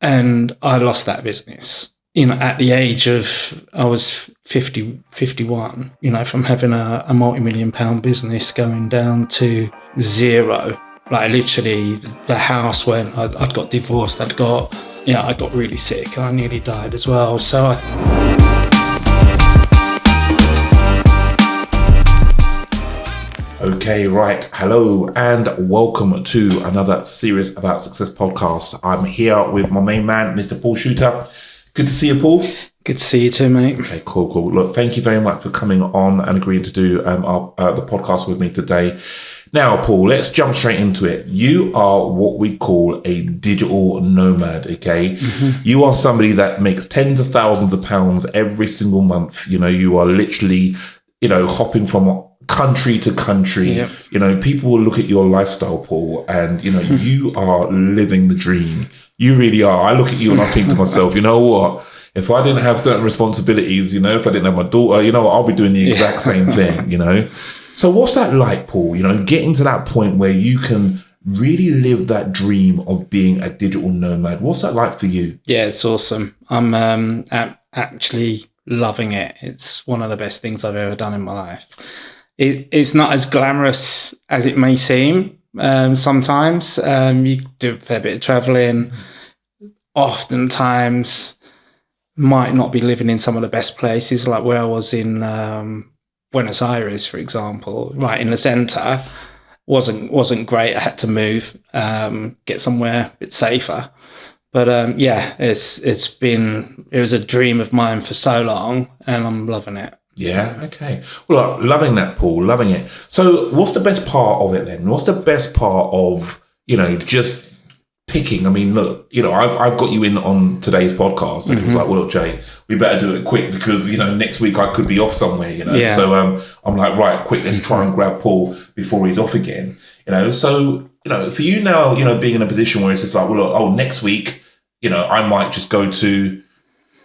And I lost that business, at the age of, I was 51, from having a multi-million pound business going down to zero. Like literally the house went, I'd got divorced, I got really sick. I nearly died as well. So Okay, right. Hello and welcome to another Serious About Success podcast. I'm here with my main man, Mr. Paul Chuter. Good to see you, Paul. Good to see you too, mate. Okay, cool. Look, thank you very much for coming on and agreeing to do the podcast with me today. Now, Paul, let's jump straight into it. You are what we call a digital nomad, okay? Mm-hmm. You are somebody that makes tens of thousands of pounds every single month. You are literally, hopping from country to country. Yep. People will look at your lifestyle, Paul, and you are living the dream. You really are. I look at you and I think to myself, you know what, if I didn't have certain responsibilities, if I didn't have my daughter, I'll be doing the exact same thing. So what's that like, Paul, getting to that point where you can really live that dream of being a digital nomad? What's that like for you? Yeah, it's awesome. I'm actually loving it. It's one of the best things I've ever done in my life. It's not as glamorous as it may seem. Sometimes you do a fair bit of traveling. Oftentimes might not be living in some of the best places, like where I was in Buenos Aires, for example, right in the center. Wasn't great. I had to move, get somewhere a bit safer. But it was a dream of mine for so long, and I'm loving it. Yeah, okay. Well, loving that, Paul, loving it. So what's the best part of it then? What's the best part of, just picking? I mean, look, I've got you in on today's podcast and it was like, well, Jay, we better do it quick because, next week I could be off somewhere, Yeah. So I'm like, right, quick, let's try and grab Paul before he's off again, So, for you now, being in a position where it's just like, well, look, next week, I might just go to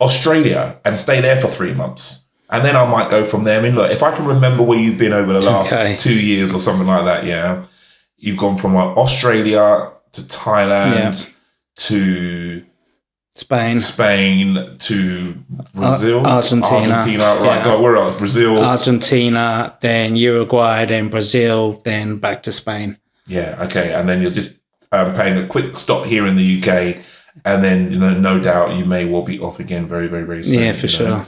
Australia and stay there for 3 months. And then I might go from there. I mean, look, if I can remember where you've been over the last 2 years or something like that, yeah, you've gone from like Australia to Thailand to Spain to Brazil, Argentina, right? Yeah. Where else? Brazil, Argentina, then Uruguay, then Brazil, then back to Spain. Yeah, okay, and then you're just paying a quick stop here in the UK, and then no doubt you may well be off again very, very, very soon. Yeah, for sure.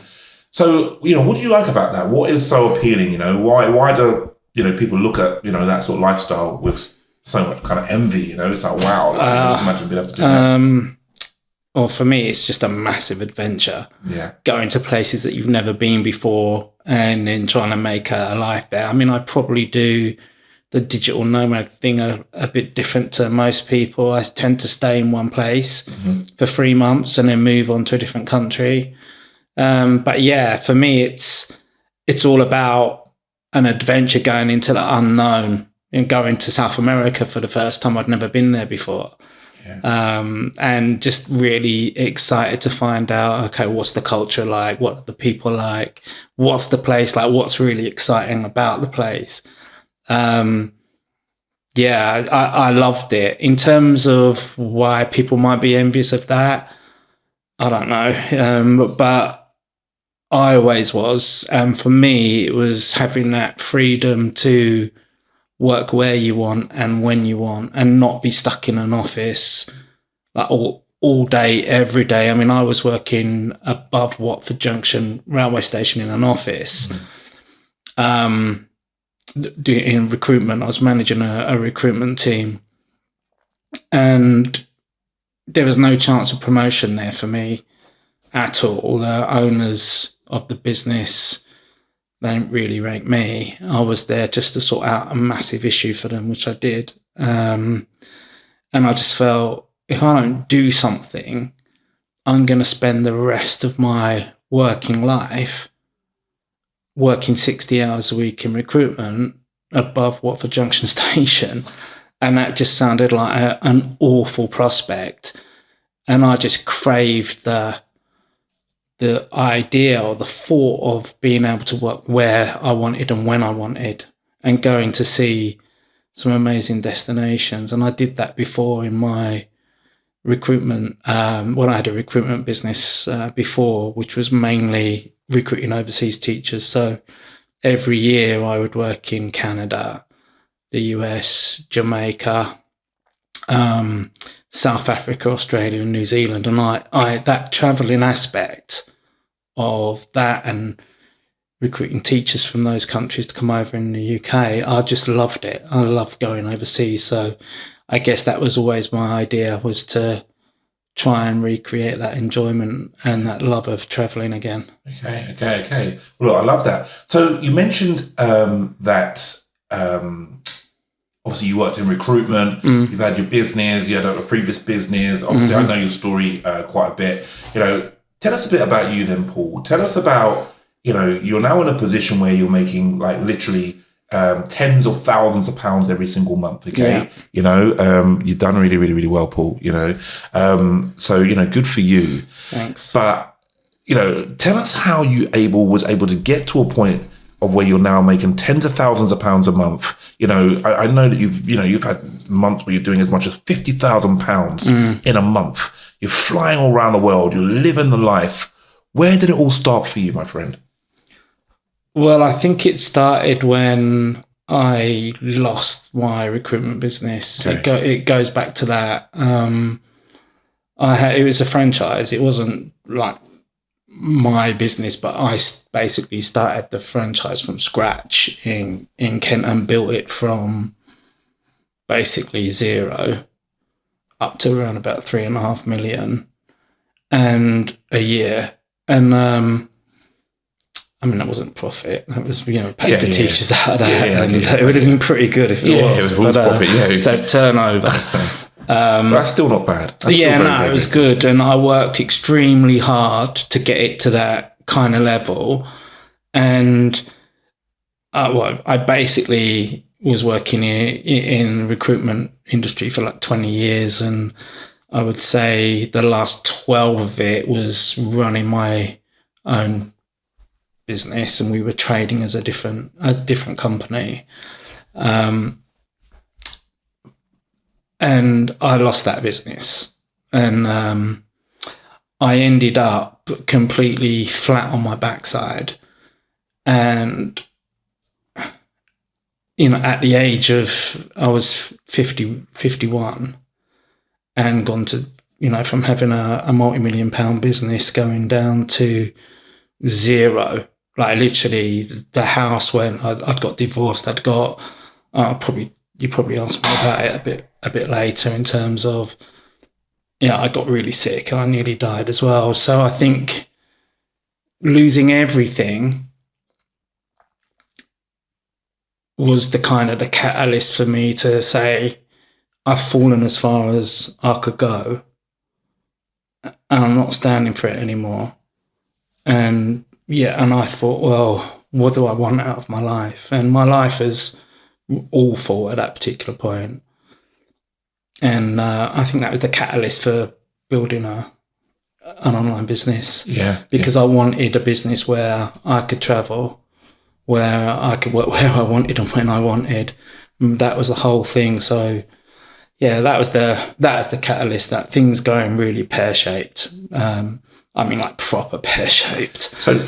So, what do you like about that? What is so appealing? Why do, people look at, that sort of lifestyle with so much kind of envy? It's like, wow, I just imagine being able to do that. Well, for me, it's just a massive adventure. Yeah. Going to places that you've never been before and then trying to make a life there. I mean, I probably do the digital nomad thing a bit different to most people. I tend to stay in one place for 3 months and then move on to a different country. But yeah, for me, it's all about an adventure going into the unknown and going to South America for the first time. I'd never been there before. Yeah. And just really excited to find out, okay, what's the culture like? What are the people like? What's the place like? What's really exciting about the place? I loved it. In terms of why people might be envious of that, I don't know. But I always was. For me, it was having that freedom to work where you want and when you want and not be stuck in an office like all day, every day. I mean, I was working above Watford Junction railway station in an office. In recruitment, I was managing a recruitment team, and there was no chance of promotion there for me at all. The owners of the business, they didn't really rate me. I was there just to sort out a massive issue for them, which I did. And I just felt, if I don't do something, I'm going to spend the rest of my working life working 60 hours a week in recruitment above Watford Junction Station. And that just sounded like an awful prospect. And I just craved the idea or the thought of being able to work where I wanted and when I wanted and going to see some amazing destinations. And I did that before in my recruitment. When I had a recruitment business before, which was mainly recruiting overseas teachers. So every year I would work in Canada, the US, Jamaica, South Africa, Australia, and New Zealand. And I that traveling aspect of that and recruiting teachers from those countries to come over in the UK, I just loved it. I loved going overseas. So I guess that was always my idea, was to try and recreate that enjoyment and that love of traveling again. Okay. Well, look, I love that. So you mentioned that obviously you worked in recruitment, you've had your business, you had a previous business. Obviously, I know your story quite a bit. Tell us a bit about you then, Paul. Tell us about, you're now in a position where you're making like literally tens of thousands of pounds every single month. Okay. Yeah. You've done really, really, really well, Paul, so, good for you. Thanks. But, tell us how you was able to get to a point of where you're now making tens of thousands of pounds a month. I know that you've had months where you're doing as much as £50,000 in a month. You're flying all around the world. You're living the life. Where did it all start for you, my friend? Well, I think it started when I lost my recruitment business. Okay. It goes back to that. It was a franchise. It wasn't like my business, but I basically started the franchise from scratch in Kent and built it from basically zero up to around about 3.5 million and a year. And that wasn't profit. That was, paying the teachers out of that. It would have been pretty good if it was. It was profit, That's turnover. That's still not bad. It was good. And I worked extremely hard to get it to that kind of level. And I basically was working in the recruitment industry for like 20 years. And I would say the last 12 of it was running my own business, and we were trading as a different company. And I lost that business, and I ended up completely flat on my backside. And at the age of, I was 51, and gone to, from having a multi-million pound business going down to zero. Like literally, the house went. I'd got divorced. I'd got you probably asked me about it a bit later in terms of, I got really sick. I nearly died as well. So I think losing everything was the catalyst for me to say, I've fallen as far as I could go, and I'm not standing for it anymore. And I thought, well, what do I want out of my life? And my life is awful at that particular point. And I think that was the catalyst for building an online business. Yeah. Because I wanted a business where I could travel, where I could work where I wanted and when I wanted. That was the whole thing. So, that was the catalyst. That thing's going really pear-shaped. Like proper pear-shaped. So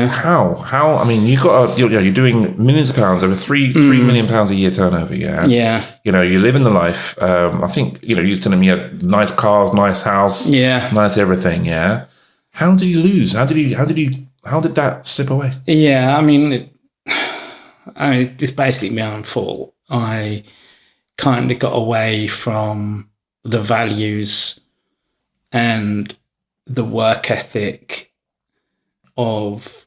how? I mean, you're doing millions of pounds, over £3 million a year turnover. Yeah. Yeah. You're living the life. I think you were telling me you had nice cars, nice house. Yeah. Nice everything. Yeah. How did you lose? How did that slip away? Yeah. It's basically my own fault. I kind of got away from the values and the work ethic of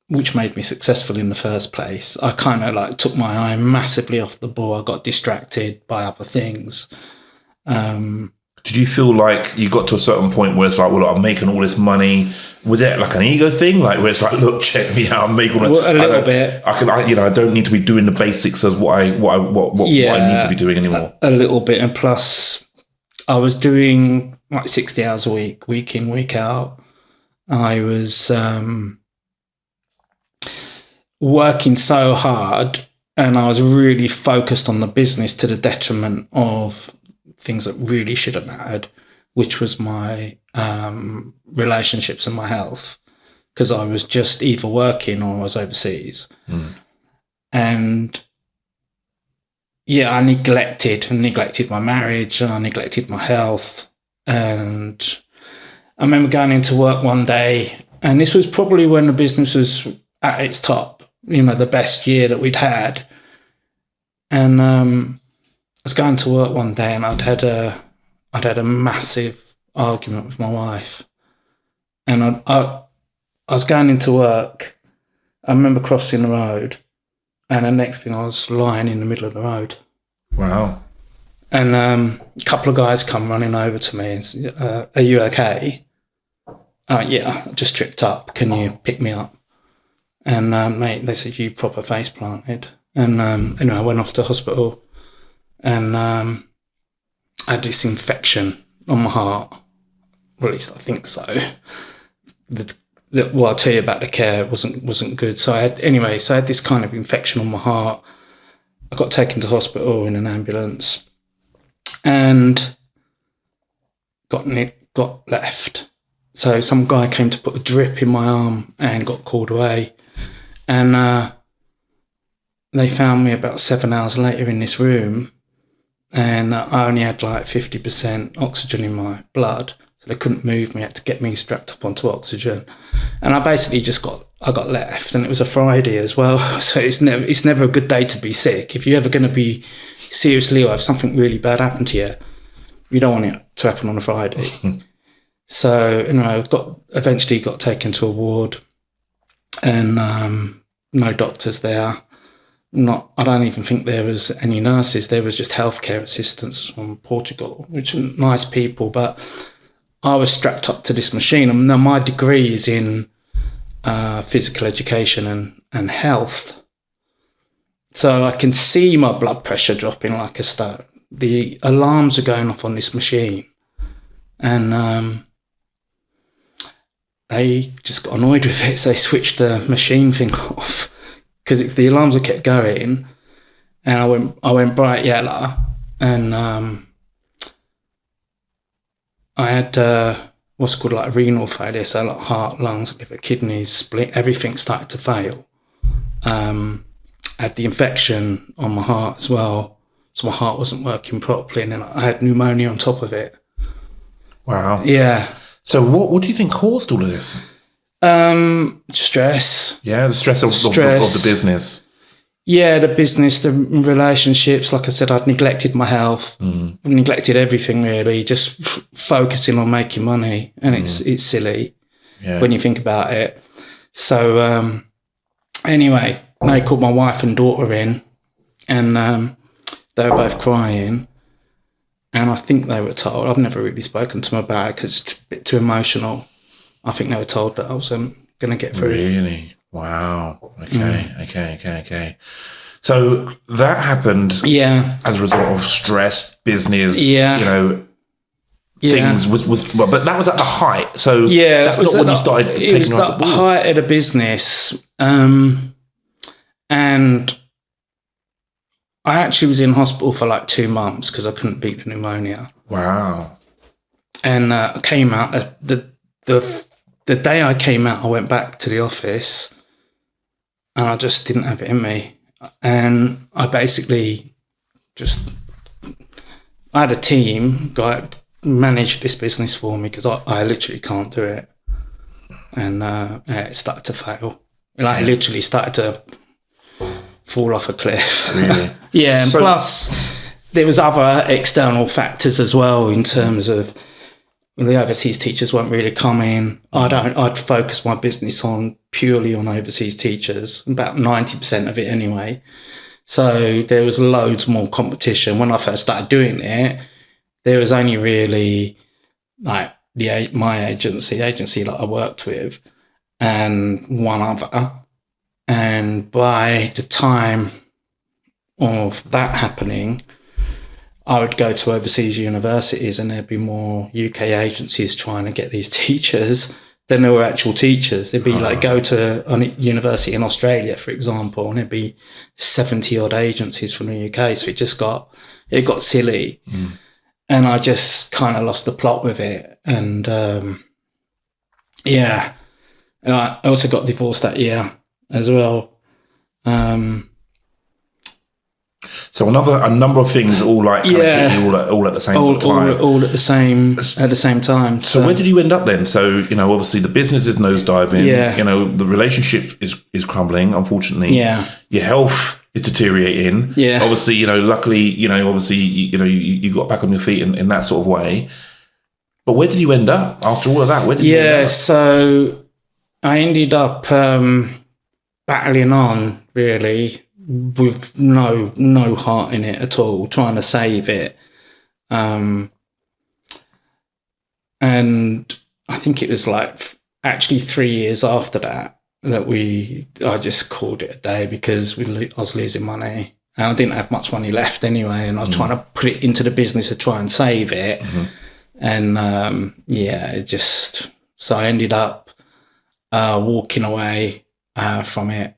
which made me successful in the first place. I kind of took my eye massively off the ball. I got distracted by other things. Did you feel like you got to a certain point where it's like, well, I'm making all this money? Was it like an ego thing? Like where it's like, look, check me out, I'm making all a little bit. I don't need to be doing the basics as what I need to be doing anymore. A little bit, and plus, I was doing like 60 hours a week in, week out. I was working so hard, and I was really focused on the business to the detriment of things that really should have mattered, which was my relationships and my health, because I was just either working or I was overseas. And yeah, I neglected my marriage, and I neglected my health. And I remember going into work one day, and this was probably when the business was at its top, the best year that we'd had. And I was going to work one day, and I'd had a massive argument with my wife. And I was going into work. I remember crossing the road, and the next thing I was lying in the middle of the road. Wow. And a couple of guys come running over to me and say, are you okay? Yeah, I just tripped up. Can you pick me up? And mate, they said, you proper face planted. And I went off to hospital, and I had this infection on my heart. Well, at least I think so. What I'll tell you about the care wasn't good. So I had this kind of infection on my heart. I got taken to hospital in an ambulance, and got left. So some guy came to put a drip in my arm and got called away. And they found me about 7 hours later in this room, and I only had like 50% oxygen in my blood. So they couldn't move me, had to get me strapped up onto oxygen. And I basically I got left, and it was a Friday as well. So it's never a good day to be sick. If you're ever going to be seriously ill, have something really bad happen to you, you don't want it to happen on a Friday. So, eventually got taken to a ward, and no doctors there. I don't even think there was any nurses. There was just healthcare assistants from Portugal, which are nice people, but I was strapped up to this machine. And now my degree is in physical education and health. So I can see my blood pressure dropping like a stone. The alarms are going off on this machine. And they just got annoyed with it. So they switched the machine thing off, because the alarms had kept going. And I went bright yellow, and I had what's called like renal failure, so like heart, lungs, liver, kidneys, spleen, everything started to fail. I had the infection on my heart as well, so my heart wasn't working properly, and then I had pneumonia on top of it. Wow. Yeah. So what do you think caused all of this? Stress. Yeah, the stress of the business. Yeah, the business, the relationships. Like I said, I'd neglected my health, neglected everything really, just focusing on making money. And it's silly when you think about it. So anyway, they called my wife and daughter in, and they were both crying. And I think they were told, I've never really spoken to them about it because it's a bit too emotional. I think they were told that I wasn't going to get through. Really? Wow. Okay. So that happened as a result of stress, business, things but that was at the height. So that's not when you started taking on. It was the height of the business. And I actually was in hospital for like 2 months because I couldn't beat the pneumonia. Wow. And I came out, the day I came out, I went back to the office and I just didn't have it in me. And I basically I had a team guy manage this business for me because I literally can't do it. And it started to fail. Like it literally started to fall off a cliff. Really? Yeah, and plus there was other external factors as well in terms of the overseas teachers weren't really coming. I'd focus my business purely on overseas teachers, about 90% of it anyway. So there was loads more competition. When I first started doing it, there was only really like my agency that I worked with, and one other. And by the time of that happening, I would go to overseas universities and there'd be more UK agencies trying to get these teachers than there were actual teachers. There'd be like go to a university in Australia, for example, and there'd be 70 odd agencies from the UK. So it got silly. and I just kind of lost the plot with it. And I also got divorced that year as well. So a number of things all like kind of hit you all at the same time. All at the same time. So where did you end up then? So, obviously the business is nosediving. Yeah. The relationship is crumbling, unfortunately. Yeah. Your health is deteriorating. Yeah. Obviously, luckily, obviously, you got back on your feet in that sort of way. But where did you end up after all of that? Where did you end up? So I ended up battling on, really, with no heart in it at all, trying to save it. And I think it was like actually 3 years after that I just called it a day, because I was losing money and I didn't have much money left anyway, and I was trying to put it into the business to try and save it. And so I ended up walking away from it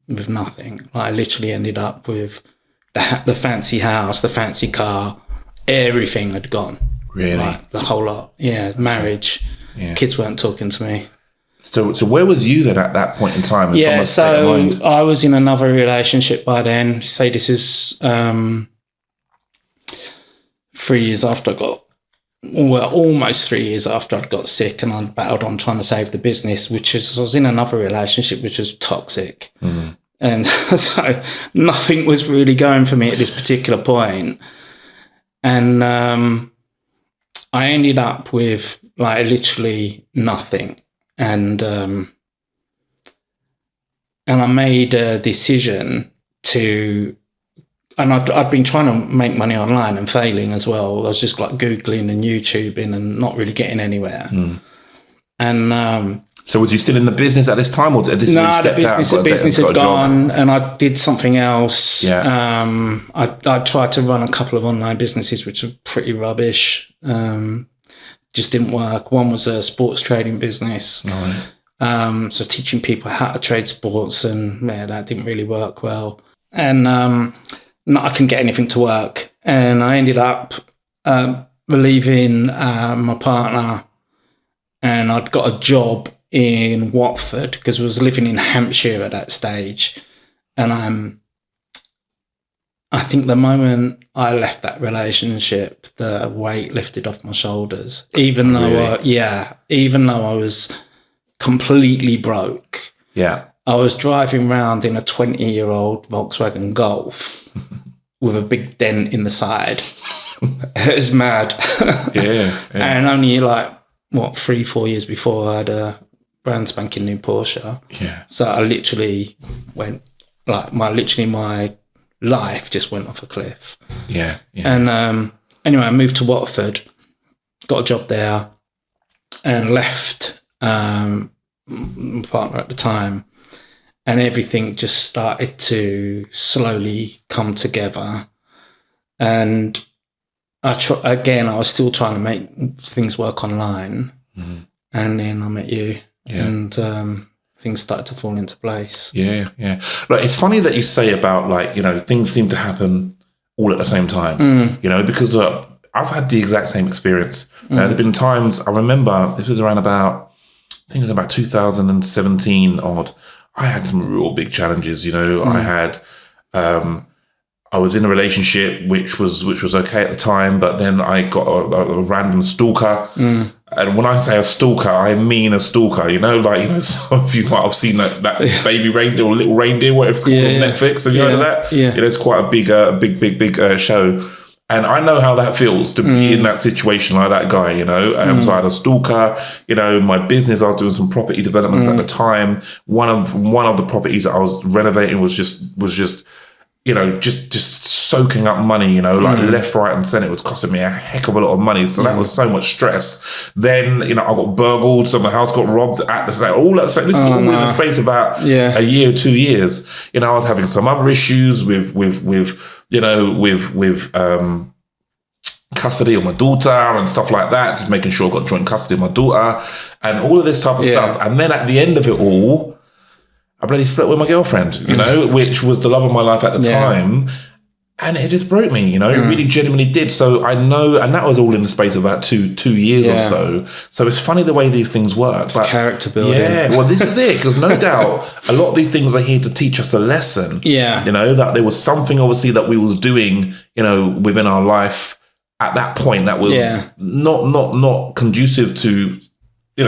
with nothing. I literally ended up with the fancy house, the fancy car, everything had gone. Really? Like, the whole lot. Yeah, marriage. Yeah. Kids weren't talking to me. So where was you then at that point in time? Yeah, so I was in another relationship by then. Say this is 3 years after I got, almost 3 years after I got sick, and I battled on trying to save the business, I was in another relationship which was toxic. And so nothing was really going for me at this particular point. And I ended up with like literally nothing. And I made a decision and I'd been trying to make money online and failing as well. I was just like Googling and YouTubing and not really getting anywhere. And so was you still in the business at this time, or did this the business had gone, and I did something else. Yeah. I tried to run a couple of online businesses which were pretty rubbish. Just didn't work. One was a sports trading business. So teaching people how to trade sports, and that didn't really work well. And I couldn't get anything to work. And I ended up leaving my partner, and I'd got a job in Watford because I was living in Hampshire at that stage. And I think the moment I left that relationship, the weight lifted off my shoulders. Even though I was completely broke. Yeah. I was driving around in a 20-year-old Volkswagen Golf with a big dent in the side. It was mad. Yeah. And only 3-4 years before, I had a brand spanking new Porsche. Yeah. So I literally went my life just went off a cliff. Yeah. And anyway, I moved to Watford, got a job there, and left my partner at the time, and everything just started to slowly come together. And I was still trying to make things work online, and then I met you, and things started to fall into place. Yeah. Look, it's funny that you say about things seem to happen all at the same time. Because I've had the exact same experience. There've been times, I remember this was around about 2017 odd. I had some real big challenges. I was in a relationship which was okay at the time, but then I got a random stalker. And when I say a stalker, I mean a stalker. Some of you might have seen that baby reindeer or little reindeer, whatever it's called on Netflix. Have you heard of that? Yeah. It's quite a big show. And I know how that feels to be in that situation like that guy, So I had a stalker, my business, I was doing some property developments at the time. One of the properties that I was renovating was just soaking up money, left, right and centre. It was costing me a heck of a lot of money. So that was so much stress. Then, I got burgled. So my house got robbed at the same, all that. This is all in the space of about a year, 2 years. I was having some other issues with custody of my daughter and stuff like that. Just making sure I got joint custody of my daughter and all of this type of stuff. And then at the end of it all, I bloody split with my girlfriend, which was the love of my life at the time. And it just broke me, it really genuinely did. So I know, and that was all in the space of about two years or so. So it's funny the way these things work. It's character building. Yeah, well, this is it, because no doubt a lot of these things are here to teach us a lesson. Yeah. That there was something obviously that we was doing, within our life at that point that was not conducive to,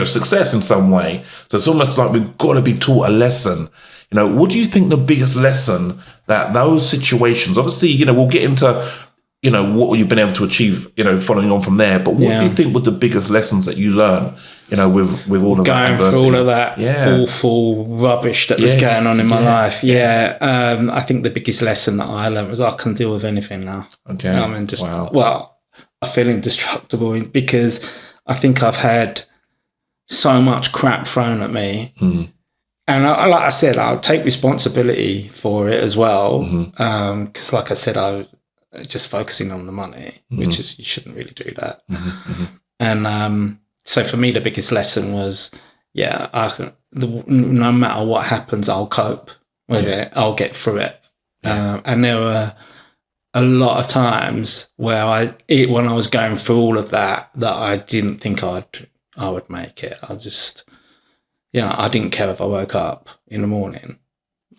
success in some way. So it's almost like we've got to be taught a lesson. What do you think the biggest lesson that those situations, obviously, we'll get into, what you've been able to achieve, following on from there. But what do you think was the biggest lessons that you learned, with all of that going through all of that awful rubbish that was going on in my life? I think the biggest lesson that I learned was I can deal with anything now. Okay. I feel indestructible because I think I've had so much crap thrown at me. And like I said, I'll take responsibility for it as well. Because like I said, I was just focusing on the money, which is, you shouldn't really do that. And so for me, the biggest lesson was, no matter what happens, I'll cope with it. I'll get through it. And there were a lot of times where when I was going through all of that I didn't think I would make it. I didn't care if I woke up in the morning.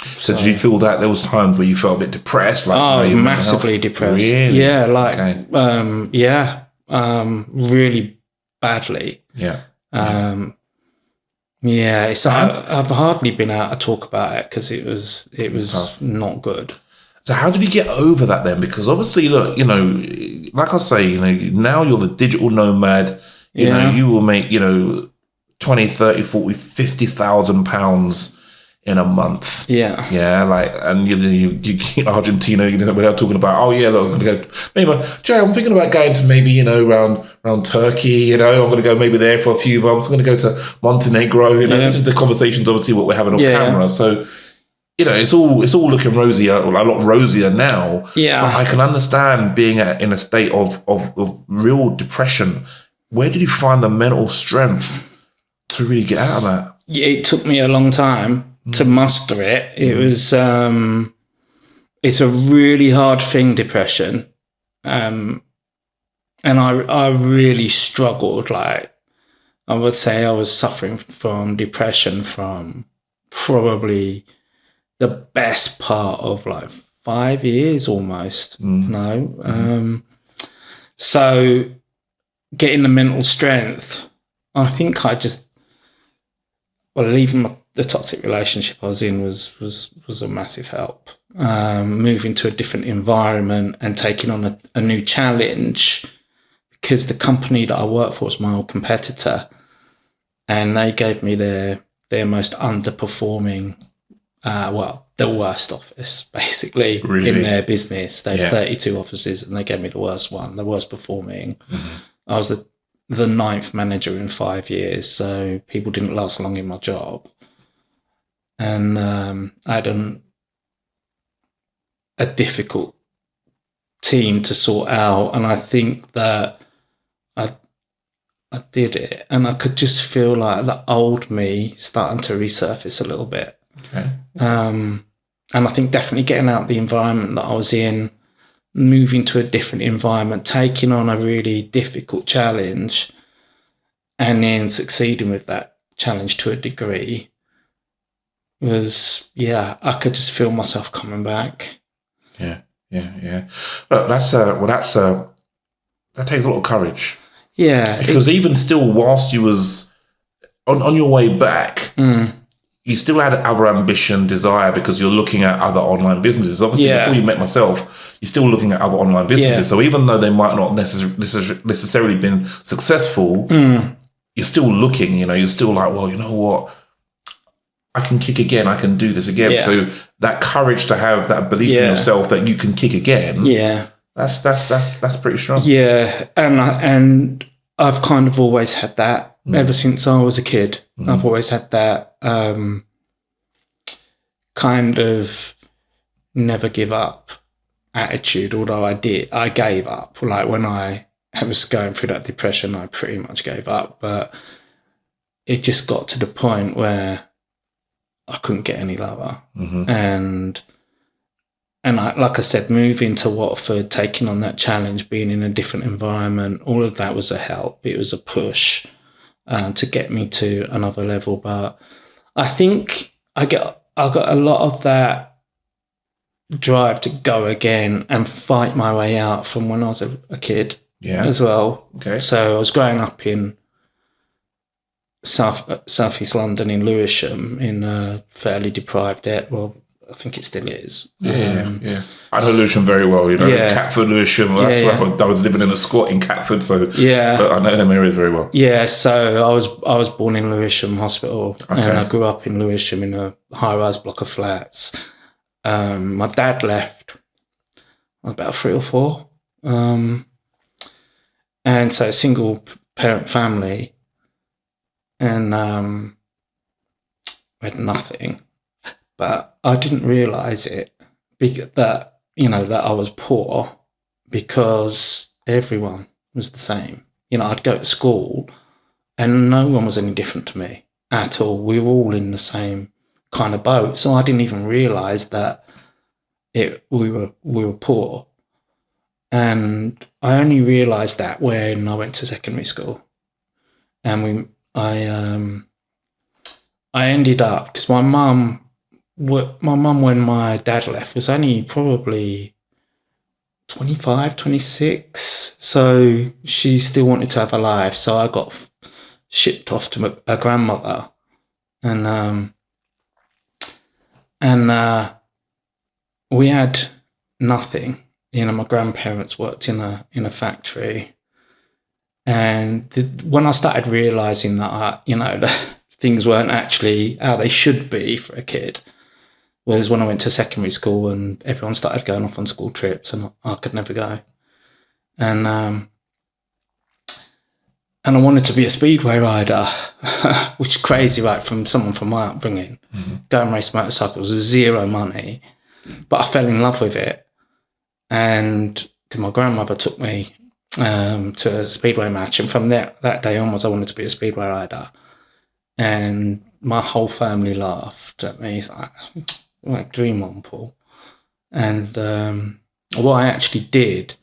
So did you feel that there was times where you felt a bit depressed? I was massively depressed. Really? Yeah, really badly. Yeah. I've hardly been able to talk about it because it was not good. So how did you get over that then? Because obviously, look, like I say, now you're the digital nomad. You will make, 20, 30, 40, 50,000 pounds in a month. Yeah. Yeah. And you Argentina, without talking about, look, I'm going to go, maybe, Jay, I'm thinking about going to maybe, around Turkey, I'm going to go maybe there for a few months. I'm going to go to Montenegro, This is the conversations, obviously, what we're having off camera. So, it's all looking rosier, or a lot rosier now. Yeah. But I can understand being in a state of real depression. Where did you find the mental strength to really get out of that? It took me a long time to muster it. It was, it's a really hard thing, depression. And I really struggled. Like, I would say I was suffering from depression from probably the best part of 5 years almost, So getting the mental strength, I think leaving the toxic relationship I was in was a massive help. Moving to a different environment and taking on a new challenge, because the company that I work for was my old competitor, and they gave me their most underperforming, the worst office, basically, in their business. They have 32 offices, and they gave me the worst one, the worst performing. I was the 9th manager in 5 years, so people didn't last long in my job. And I had a difficult team to sort out, and I think that I did it, and I could just feel like the old me starting to resurface a little bit. Okay. And I think definitely getting out the environment that I was in, moving to a different environment, taking on a really difficult challenge, and then succeeding with that challenge to a degree was, I could just feel myself coming back. Yeah. But that takes a lot of courage. Yeah. Because even still, whilst you was on your way back, you still had other ambition, desire, because you're looking at other online businesses. Obviously, before you met myself, you're still looking at other online businesses. Yeah. So even though they might not necessarily been successful, you're still looking, you're still like, well, you know what? I can kick again. I can do this again. Yeah. So that courage to have that belief in yourself that you can kick again. Yeah. That's pretty strong. Yeah. And I've kind of always had that. Ever since I was a kid, I've always had that kind of never give up attitude. Although I gave up. Like when I was going through that depression, I pretty much gave up. But it just got to the point where I couldn't get any lower, and like I said, moving to Watford, taking on that challenge, being in a different environment, all of that was a help. It was a push to get me to another level. But I think I got a lot of that drive to go again and fight my way out from when I was a kid as well. Okay. So I was growing up in southeast London in Lewisham in a fairly deprived area. Well, I think it still is. Yeah. I know Lewisham very well, Catford, Lewisham. That's where I was living in a squat in Catford, so but I know them areas very well. Yeah, so I was born in Lewisham Hospital, and I grew up in Lewisham in a high-rise block of flats. My dad left. I was about 3 or 4, and so single parent family, and we had nothing. But I didn't realise it that I was poor, because everyone was the same. I'd go to school and no one was any different to me at all. We were all in the same kind of boat. So I didn't even realise that we were poor. And I only realised that when I went to secondary school, and I ended up, because my mum, when my dad left, was only probably 25, 26. So she still wanted to have a life. So I got shipped off to a grandmother. And we had nothing. My grandparents worked in a factory. And when I started realising that, that things weren't actually how they should be for a kid, was when I went to secondary school and everyone started going off on school trips and I could never go. And I wanted to be a speedway rider, which is crazy, right, from someone from my upbringing. Go and race motorcycles with zero money. But I fell in love with it. And my grandmother took me to a speedway match. And from that day onwards, I wanted to be a speedway rider. And my whole family laughed at me. It's like dream on, Paul. And what I actually did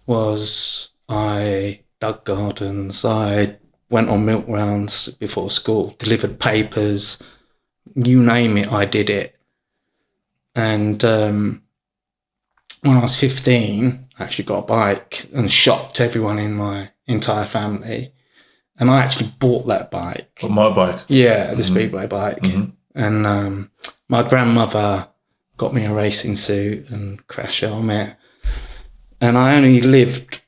was I dug gardens, I went on milk rounds before school, delivered papers, you name it, I did it. And when I was 15, I actually got a bike and shocked everyone in my entire family. And I actually bought that bike. What, my bike? Yeah, the Speedway bike. And my grandmother got me a racing suit and crash helmet. And I only lived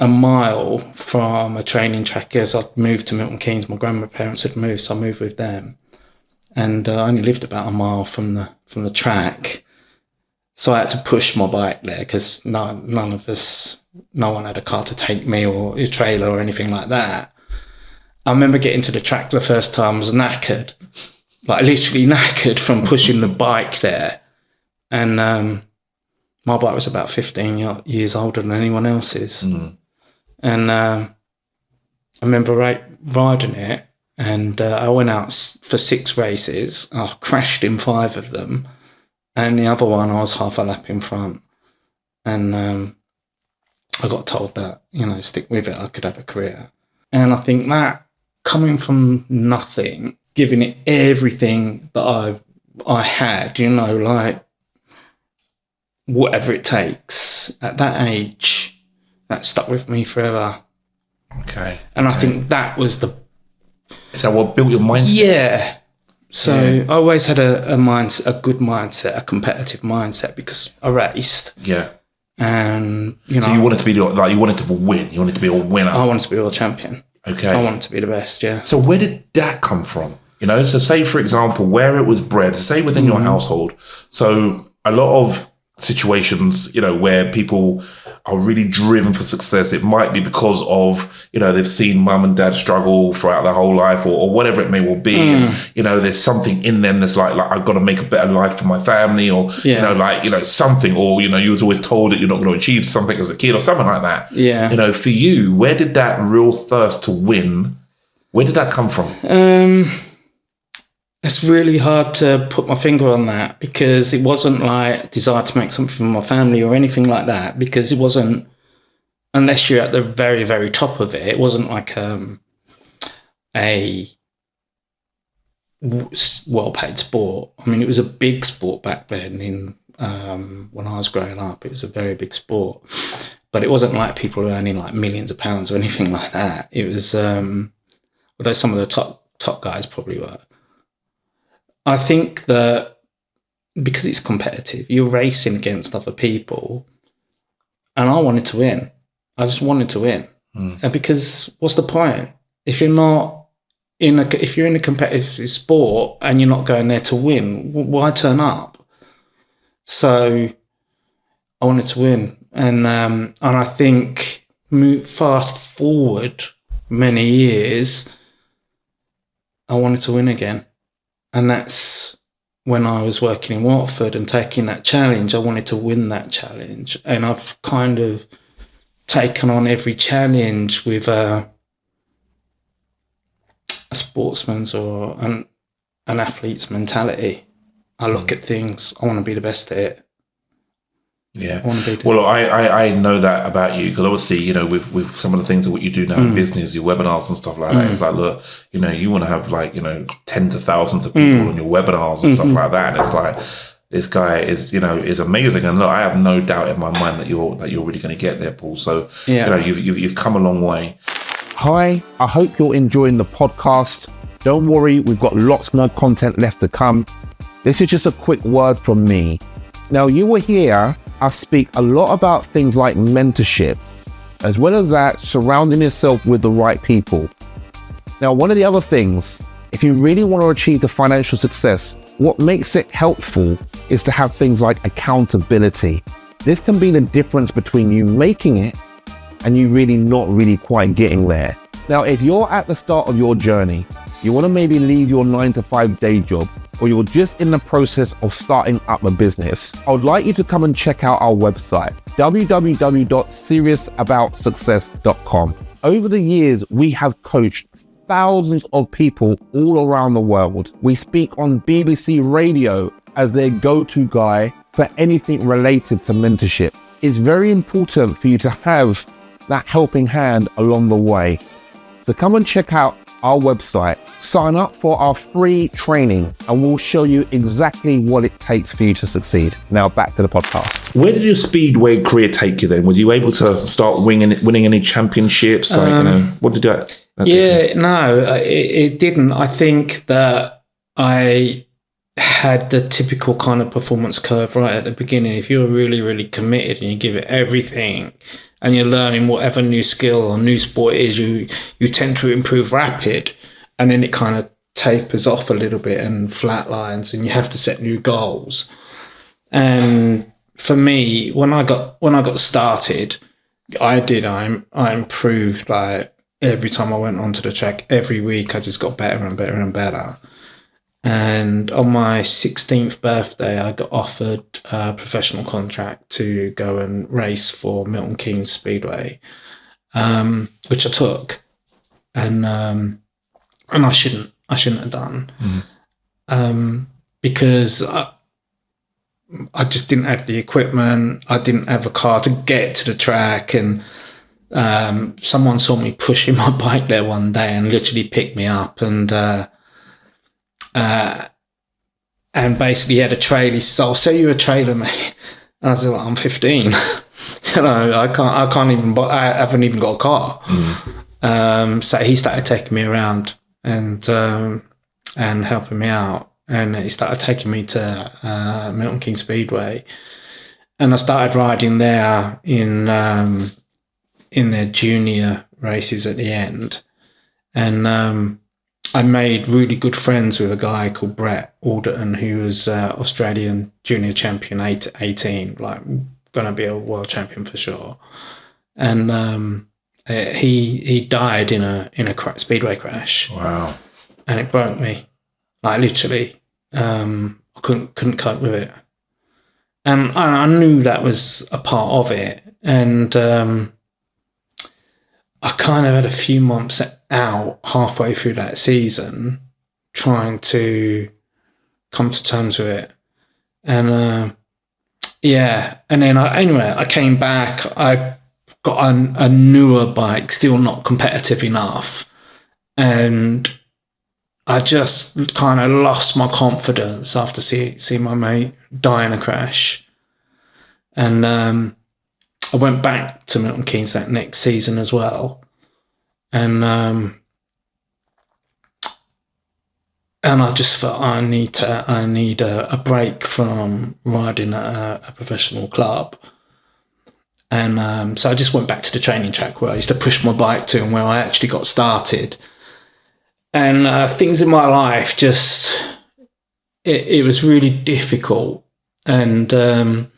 a mile from a training track as I'd moved to Milton Keynes. My grandparents had moved, so I moved with them. And I only lived about a mile from the track. So I had to push my bike there because no one had a car to take me or a trailer or anything like that. I remember getting to the track the first time, I was knackered, like literally knackered from pushing the bike there. And my bike was about 15 years older than anyone else's. And I remember riding it, and I went out for 6 races. I crashed in 5 of them. And the other one, I was half a lap in front. And I got told that, stick with it, I could have a career. And I think that coming from nothing, giving it everything that I had, like whatever it takes at that age, that stuck with me forever. Okay. And I think that was Is that what built your mindset? Yeah. So I always had a good mindset, a competitive mindset, because I raced. Yeah. And so you wanted to be you wanted to win. You wanted to be a winner. I wanted to be a world champion. Okay. I wanted to be the best. Yeah. So where did that come from? So say for example, where it was bred. Say within your household. So a lot of situations, where people are really driven for success, it might be because of, they've seen mum and dad struggle throughout their whole life or whatever it may well be. And, there's something in them that's like I've got to make a better life for my family or, something, or, you was always told that you're not going to achieve something as a kid or something like that. Yeah. For you, where did that real thirst to win, where did that come from? It's really hard to put my finger on that, because it wasn't like a desire to make something for my family or anything like that, because it wasn't, unless you're at the very, very top of it, it wasn't like a well-paid sport. I mean, it was a big sport back then. When I was growing up, it was a very big sport, but it wasn't like people were earning like millions of pounds or anything like that. It was, although some of the top guys probably were. I think that because it's competitive, you're racing against other people, and I wanted to win. I just wanted to win, and because what's the point if you're not if you're in a competitive sport and you're not going there to win? Why turn up? So I wanted to win, and I think fast forward many years, I wanted to win again. And that's when I was working in Watford and taking that challenge. I wanted to win that challenge. And I've kind of taken on every challenge with a sportsman's or an athlete's mentality. I look at things, I want to be the best at it. Yeah. Well, I know that about you, because obviously, you know, with some of the things that what you do now in business, your webinars and stuff like that, it's like, look, you know, you want to have like, you know, tens of thousands of people on your webinars and stuff like that. And it's like, this guy is, you know, is amazing. And look, I have no doubt in my mind that you're really going to get there, Paul. So, you know, you've come a long way. Hi, I hope you're enjoying the podcast. Don't worry, we've got lots more content left to come. This is just a quick word from me. Now, you will hear us speak a lot about things like mentorship, as well as that, surrounding yourself with the right people. Now, one of the other things, if you really want to achieve the financial success, what makes it helpful is to have things like accountability. This can be the difference between you making it and you really not really quite getting there. Now, if you're at the start of your journey, you want to maybe leave your 9-to-5 day job, or you're just in the process of starting up a business, I would like you to come and check out our website, www.seriousaboutsuccess.com. Over the years, we have coached thousands of people all around the world. We speak on BBC Radio as their go-to guy for anything related to mentorship. It's very important for you to have that helping hand along the way. So come and check out our website, sign up for our free training, and we'll show you exactly what it takes for you to succeed. Now back to the podcast. Where did your Speedway career take you then? Was you able to start winning any championships? Like, you know, what did that No, it didn't. I think that I had the typical kind of performance curve right at the beginning. If you're really, really committed and you give it everything, and you're learning whatever new skill or new sport it is, you tend to improve rapid, and then it kind of tapers off a little bit and flatlines, and you have to set new goals. And for me, when I got started, I improved like every time I went onto the track. Every week I just got better and better and better. And on my 16th birthday, I got offered a professional contract to go and race for Milton Keynes Speedway, which I took, and I shouldn't have done, because I just didn't have the equipment. I didn't have a car to get to the track, and someone saw me pushing my bike there one day and literally picked me up and basically had a trailer. He says, "I'll sell you a trailer, mate." And I was like, "I'm 15. You know, I haven't even got a car." So he started taking me around and helping me out, and he started taking me to Milton Keynes Speedway, and I started riding there in their junior races at the end, and I made really good friends with a guy called Brett Alderton, who was Australian junior champion 18, like going to be a world champion for sure. And he died in a speedway crash. Wow! And it broke me, like literally. I couldn't cope with it, and I knew that was a part of it. And I kind of had a few months out halfway through that season trying to come to terms with it. And and then I came back. I got a newer bike, still not competitive enough, and I just kind of lost my confidence after seeing my mate die in a crash. And I went back to Milton Keynes that next season as well, and I just felt I need a break from riding at a professional club. And so I just went back to the training track where I used to push my bike to and where I actually got started. And things in my life just, it was really difficult. And I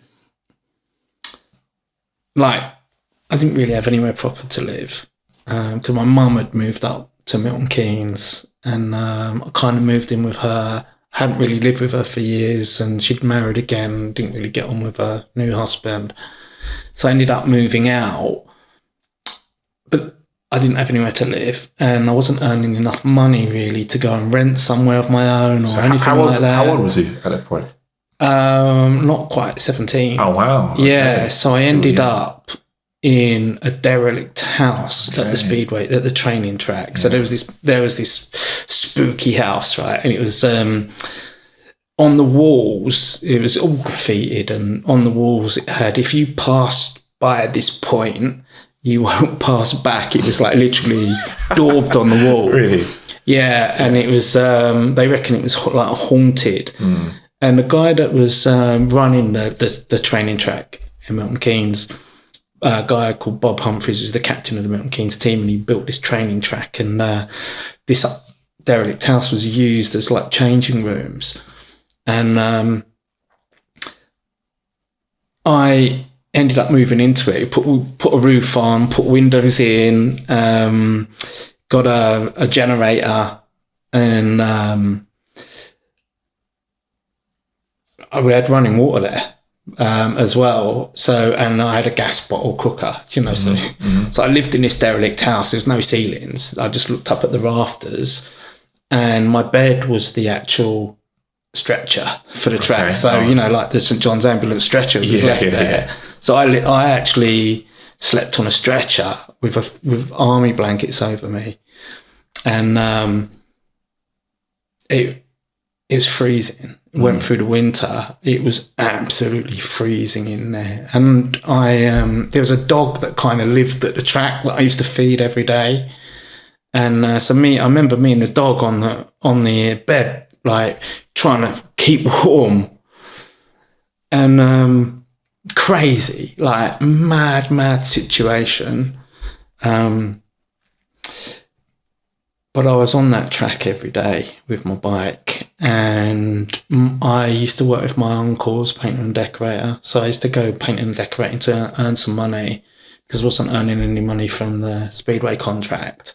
didn't really have anywhere proper to live because my mum had moved up to Milton Keynes. And I kind of moved in with her. Hadn't really lived with her for years, and she'd married again. Didn't really get on with her new husband, so I ended up moving out. But I didn't have anywhere to live, and I wasn't earning enough money really to go and rent somewhere of my own or anything like that. How old was you at that point? Not quite 17. Oh wow! Okay. Yeah, so I ended up in a derelict house at the Speedway, at the training track. Yeah. So there was this spooky house, right? And it was on the walls, it was all graffitied, and on the walls it had, if you passed by at this point, you won't pass back. It was like literally daubed on the wall. Really? Yeah, and it was, they reckon it was like haunted. Mm. And the guy that was running the training track in Milton Keynes, a guy called Bob Humphries, who's the captain of the Milton Keynes team, and he built this training track. And this derelict house was used as like changing rooms. And I ended up moving into it. Put a roof on, put windows in, got a generator, and we had running water there. As well, so, and I had a gas bottle cooker, so I lived in this derelict house. There's no ceilings. I just looked up at the rafters, and my bed was the actual stretcher for the track. So like the St John's ambulance stretcher was left there. Yeah. So I actually slept on a stretcher with army blankets over me, and it was freezing. Went through the winter. It was absolutely freezing in there. And there was a dog that kind of lived at the track that I used to feed every day. And I remember me and the dog on the bed, like trying to keep warm. And crazy, like mad situation. But I was on that track every day with my bike, and I used to work with my uncle's painter and decorator. So I used to go painting and decorating to earn some money because I wasn't earning any money from the Speedway contract.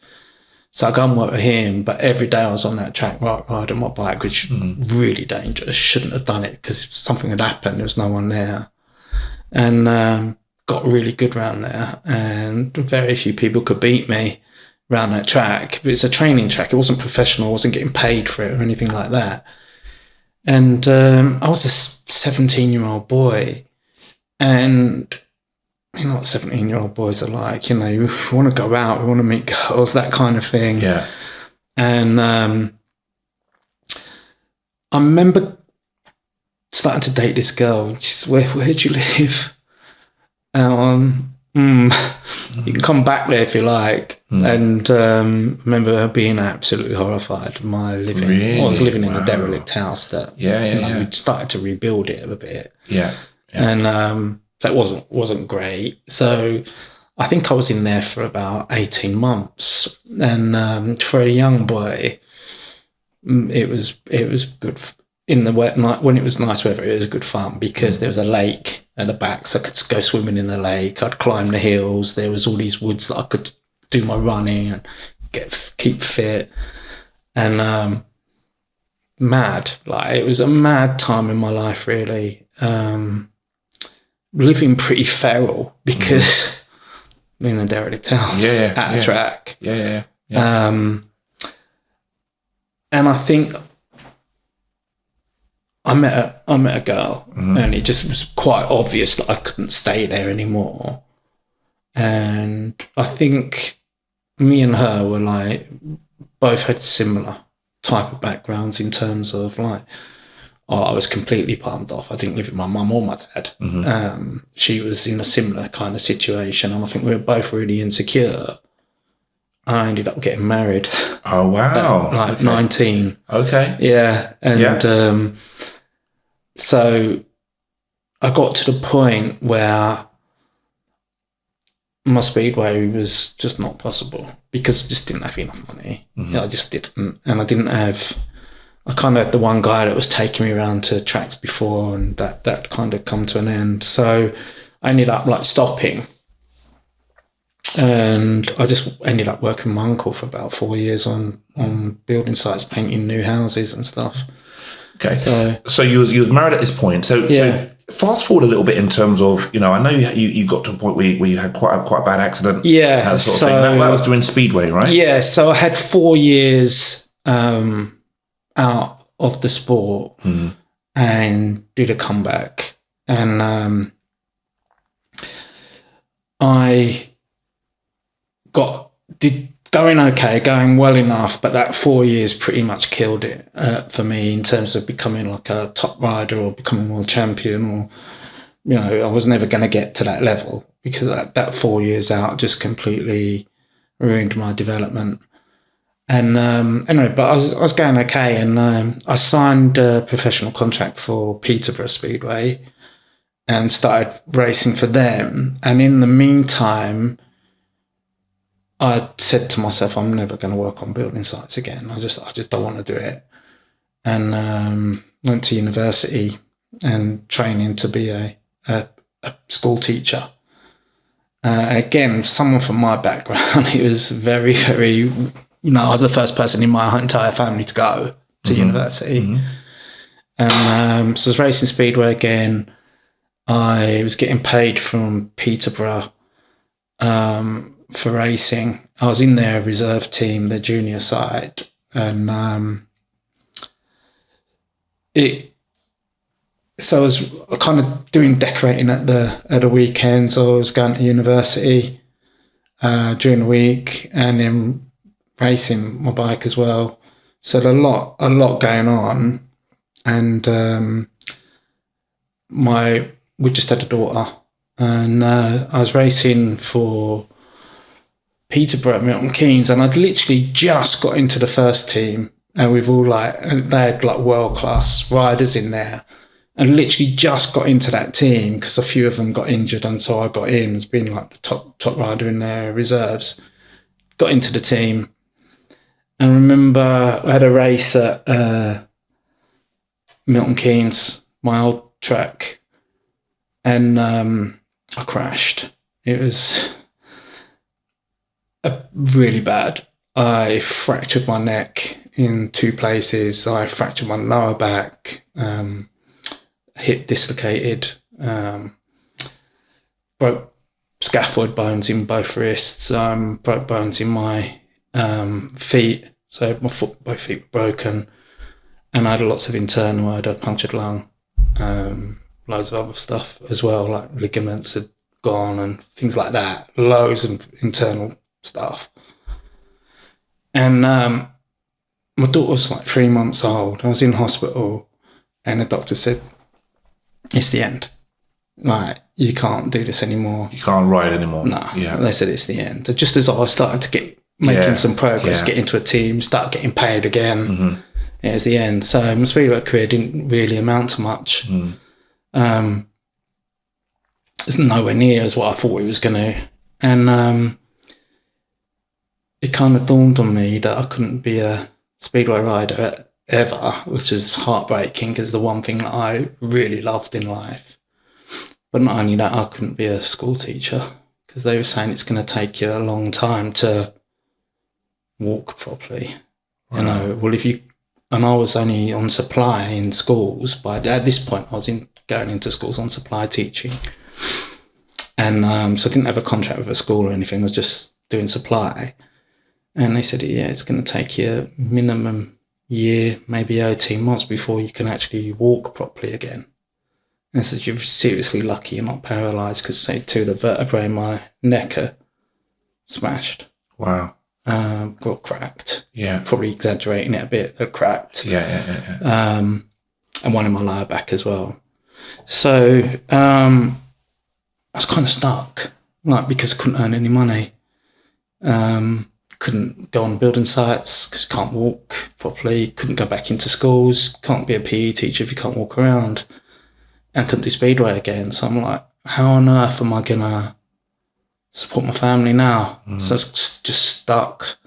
So I go and work with him, but every day I was on that track riding my bike, which was really dangerous. Shouldn't have done it because if something had happened, there was no one there. And got really good round there, and very few people could beat me around that track. But it's a training track. It wasn't professional. I wasn't getting paid for it or anything like that. And I was a 17-year-old boy, and you know what 17-year-old boys are like. You know, we want to go out, we want to meet girls, that kind of thing. Yeah. And I remember starting to date this girl. She said, where do you live? You can come back there if you like. And remember her being absolutely horrified of my living. Really? I was living in a derelict house that we'd started to rebuild it a bit. Yeah. And that wasn't great. So I think I was in there for about 18 months. And for a young boy, it was good. In the wet night, when it was nice weather, it was good fun because there was a lake at the back, so I could go swimming in the lake. I'd climb the hills. There was all these woods that I could do my running and keep fit. And mad, like it was a mad time in my life, really. Living pretty feral because in a derelict house at a track. Yeah. And I think I met a girl, and it just was quite obvious that I couldn't stay there anymore. And I think me and her were like, both had similar type of backgrounds in terms of like, I was completely palmed off. I didn't live with my mum or my dad. She was in a similar kind of situation, and I think we were both really insecure. I ended up getting married. Oh, wow. Like 19. Okay. Yeah. And so I got to the point where my Speedway was just not possible because I just didn't have enough money. I just didn't. And I kind of had the one guy that was taking me around to tracks before, and that kind of come to an end. So I ended up like stopping. And I just ended up working with my uncle for about 4 years on building sites, painting new houses and stuff. Okay. So you was married at this point. So fast forward a little bit in terms of, I know you got to a point where you had quite a bad accident. Yeah. That sort of thing. That was doing Speedway, right? Yeah. So I had 4 years out of the sport and did a comeback. And I going well enough, but that 4 years pretty much killed it for me in terms of becoming like a top rider or becoming world champion, or I was never going to get to that level because that 4 years out just completely ruined my development. And anyway, but I was going okay, and I signed a professional contract for Peterborough Speedway and started racing for them. And in the meantime, I said to myself, I'm never going to work on building sites again. I just don't want to do it. And went to university and training to be a school teacher. And again, someone from my background, it was very, very, I was the first person in my entire family to go to university. And so I was racing Speedway again. I was getting paid from Peterborough for racing. I was in their reserve team, their junior side, and so I was kind of doing decorating at the weekends. I was going to university during the week and then racing my bike as well. So a lot going on, and we just had a daughter, and I was racing for Peterborough, Milton Keynes, and I'd literally just got into the first team, and we've all they had world class riders in there, and literally just got into that team because a few of them got injured, and so I got in as being like the top rider in their reserves. Got into the team, and I remember I had a race at Milton Keynes, my old track, and I crashed. It was really bad. I fractured my neck in 2 places. I fractured my lower back, hip dislocated, broke scaphoid bones in both wrists, broke bones in my feet. So both feet were broken, and I had lots of internal. I had a punctured lung, loads of other stuff as well, like ligaments had gone and things like that. Loads of internal stuff. And my daughter was 3 months old. I was in hospital, and the doctor said, it's the end. You can't do this anymore. You can't ride anymore. No. Yeah. They said it's the end. Just as I was starting to making some progress, get into a team, start getting paid again, it was the end. So my Speedway career didn't really amount to much. It's nowhere near as what I thought it was going to. And it kind of dawned on me that I couldn't be a Speedway rider ever, which is heartbreaking because the one thing that I really loved in life. But not only that, I couldn't be a school teacher because they were saying it's going to take you a long time to walk properly. Wow. And I was only on supply in schools, but at this point I was going into schools on supply teaching. And so I didn't have a contract with a school or anything, I was just doing supply. And they said, it's going to take you minimum year, maybe 18 months before you can actually walk properly again. And so you're seriously lucky you're not paralysed, because say 2 of the vertebrae in my neck are smashed. Wow. Got cracked. Yeah. Probably exaggerating it a bit. They're cracked. Yeah. And one in my lower back as well. So I was kind of stuck, like, because I couldn't earn any money. Couldn't go on building sites because can't walk properly. Couldn't go back into schools. Can't be a PE teacher if you can't walk around. And couldn't do Speedway again. So I'm like, how on earth am I going to support my family now? So I was just stuck.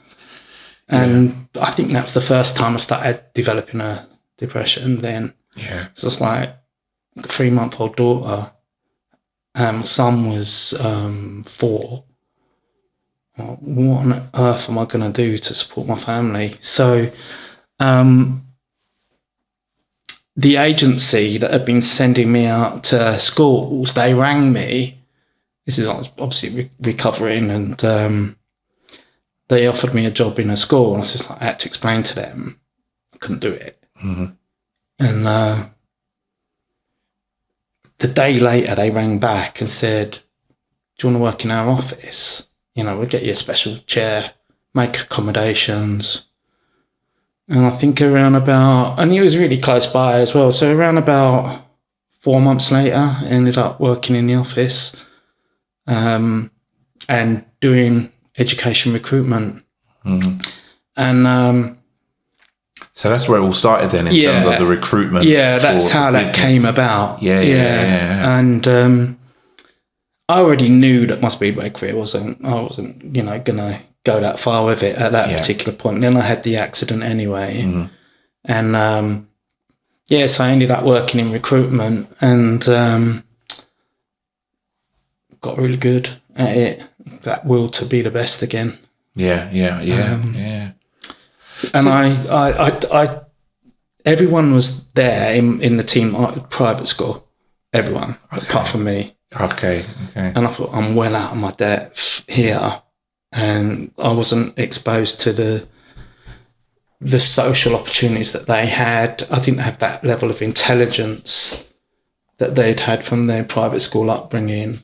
And I think that was the first time I started developing a depression then. Yeah. It's just like a 3-month-old daughter. My son was 4. What on earth am I going to do to support my family? So the agency that had been sending me out to schools, they rang me. This is obviously recovering, and they offered me a job in a school. And I had to explain to them I couldn't do it. And the day later, they rang back and said, do you want to work in our office? We'll get you a special chair, make accommodations. And I think around about, and it was really close by as well, so around about 4 months later, I ended up working in the office and doing education recruitment. And so that's where it all started then, in terms of the recruitment. Yeah, that's how that came about. Yeah. And I already knew that my Speedway career I wasn't, going to go that far with it at that particular point. Then I had the accident anyway. And so I ended up working in recruitment and got really good at it. That will to be the best again. Yeah. And I everyone was there in the team, private school, everyone, apart from me. Okay. And I thought, I'm well out of my depth here. And I wasn't exposed to the social opportunities that they had. I didn't have that level of intelligence that they'd had from their private school upbringing.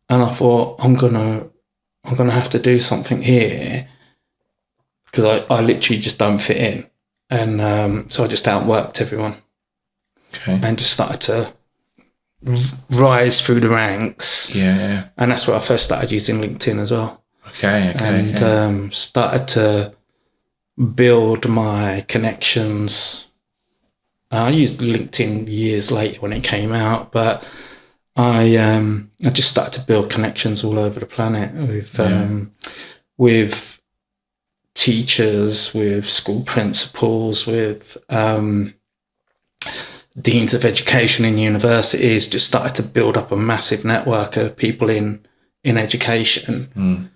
And I thought, I'm gonna have to do something here, because I literally just don't fit in. And so I just outworked everyone. Okay. And just started to rise through the ranks. Yeah. And that's where I first started using LinkedIn as well. Okay. And started to build my connections. I used LinkedIn years later when it came out, but I just started to build connections all over the planet with teachers, with school principals, with deans of education in universities. Just started to build up a massive network of people in education.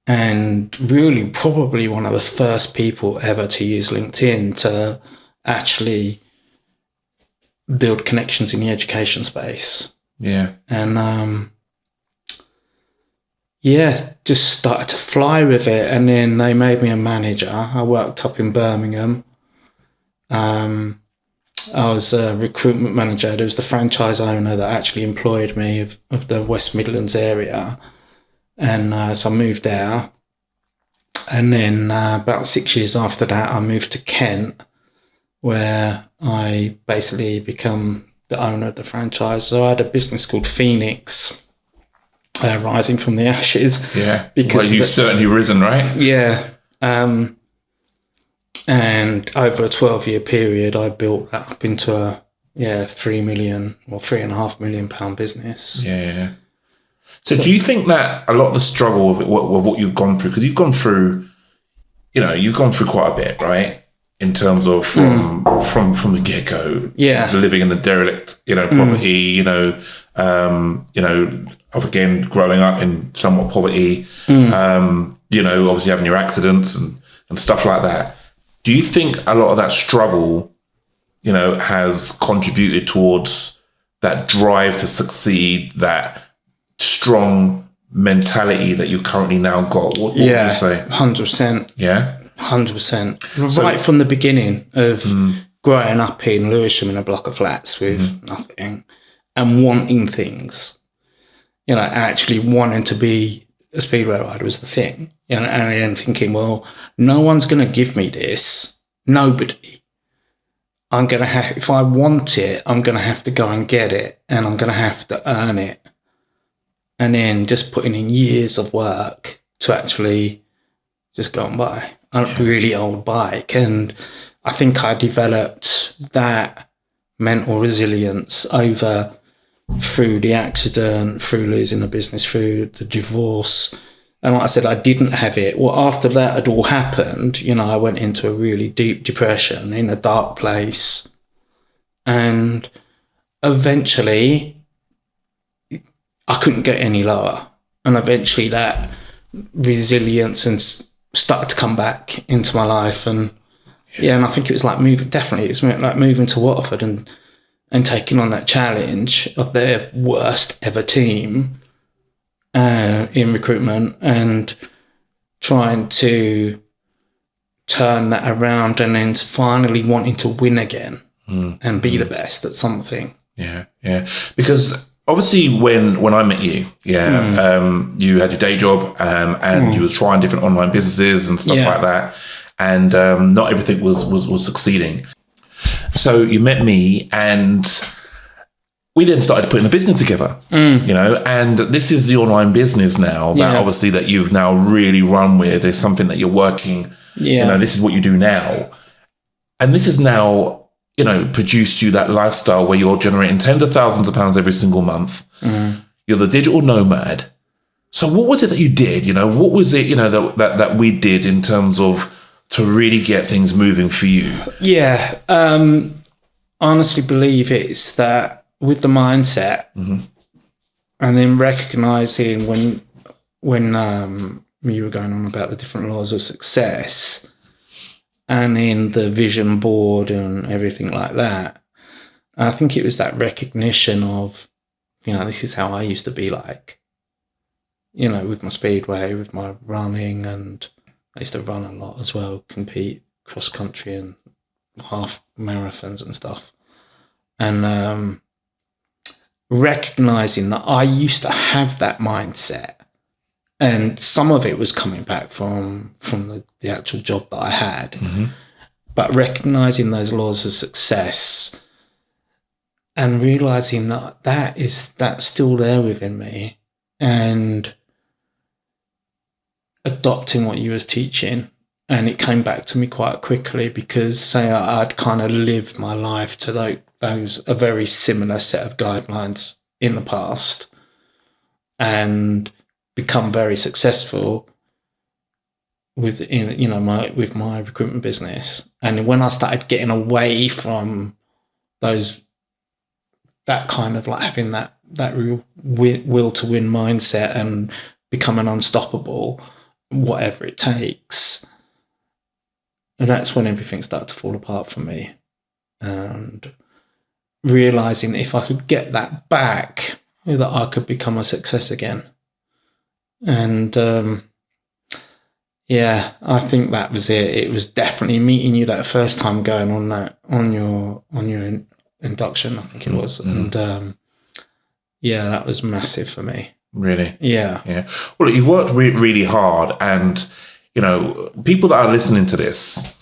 And really probably one of the first people ever to use LinkedIn to actually build connections in the education space. Yeah. And just started to fly with it. And then they made me a manager. I worked up in Birmingham. I was a recruitment manager. There was the franchise owner that actually employed me of the West Midlands area. And so I moved there. And then about 6 years after that, I moved to Kent, where I basically become the owner of the franchise. So I had a business called Phoenix, rising from the ashes. Yeah, because you've certainly risen, right? Yeah. And over a 12-year period, I built that up into a £3 million or £3.5 million business. Yeah. So do you think that a lot of the struggle of what you've gone through, because you've gone through quite a bit, right? In terms of from the get-go, living in the derelict, property, of again growing up in somewhat poverty, obviously having your accidents and stuff like that. Do you think a lot of that struggle, has contributed towards that drive to succeed, that strong mentality that you've currently now got? What would you say? 100%. Yeah? 100%. Right from the beginning of growing up in Lewisham in a block of flats with nothing and wanting things, actually wanting to be a speedway rider was the thing. And then thinking, well, no one's going to give me this. Nobody. I'm going to have, if I want it, I'm going to have to go and get it, and I'm going to have to earn it. And then just putting in years of work to actually just go and buy a really old bike. And I think I developed that mental resilience through the accident, through losing the business, through the divorce. And like I said, I didn't have it. Well, after that had all happened, I went into a really deep depression in a dark place. And eventually I couldn't get any lower. And eventually that resilience and started to come back into my life. And and I think it was like moving to Watford and taking on that challenge of their worst ever team in recruitment and trying to turn that around and then finally wanting to win again and be the best at something. Yeah. Because obviously when I met you, you had your day job and you was trying different online businesses and stuff like that. And not everything was succeeding. So you met me and we then started putting a business together, and this is the online business now that obviously that you've now really run with. There's something that you're working, this is what you do now. And this is now, produced you that lifestyle where you're generating tens of thousands of pounds every single month. You're the digital nomad. So what was it that you did? What was it, that we did in terms of to really get things moving for you? Yeah. I honestly believe it's that with the mindset and then recognizing when you were going on about the different laws of success and in the vision board and everything like that, I think it was that recognition of, this is how I used to be like, with my speedway, with my running, and I used to run a lot as well, compete cross country and half marathons and stuff. And recognizing that I used to have that mindset, and some of it was coming back from the actual job that I had, but recognizing those laws of success and realizing that's still there within me, and adopting what you was teaching. And it came back to me quite quickly because I'd kind of lived my life to a very similar set of guidelines in the past and become very successful with my recruitment business. And when I started getting away from that kind of like having that real will to win mindset and becoming unstoppable, whatever it takes. And that's when everything started to fall apart for me. And realizing if I could get that back, that I could become a success again. And I think that was it. It was definitely meeting you that first time, going on your induction, I think it was. And that was massive for me. Really? Yeah. Well, look, you've worked really hard, and people that are listening to this,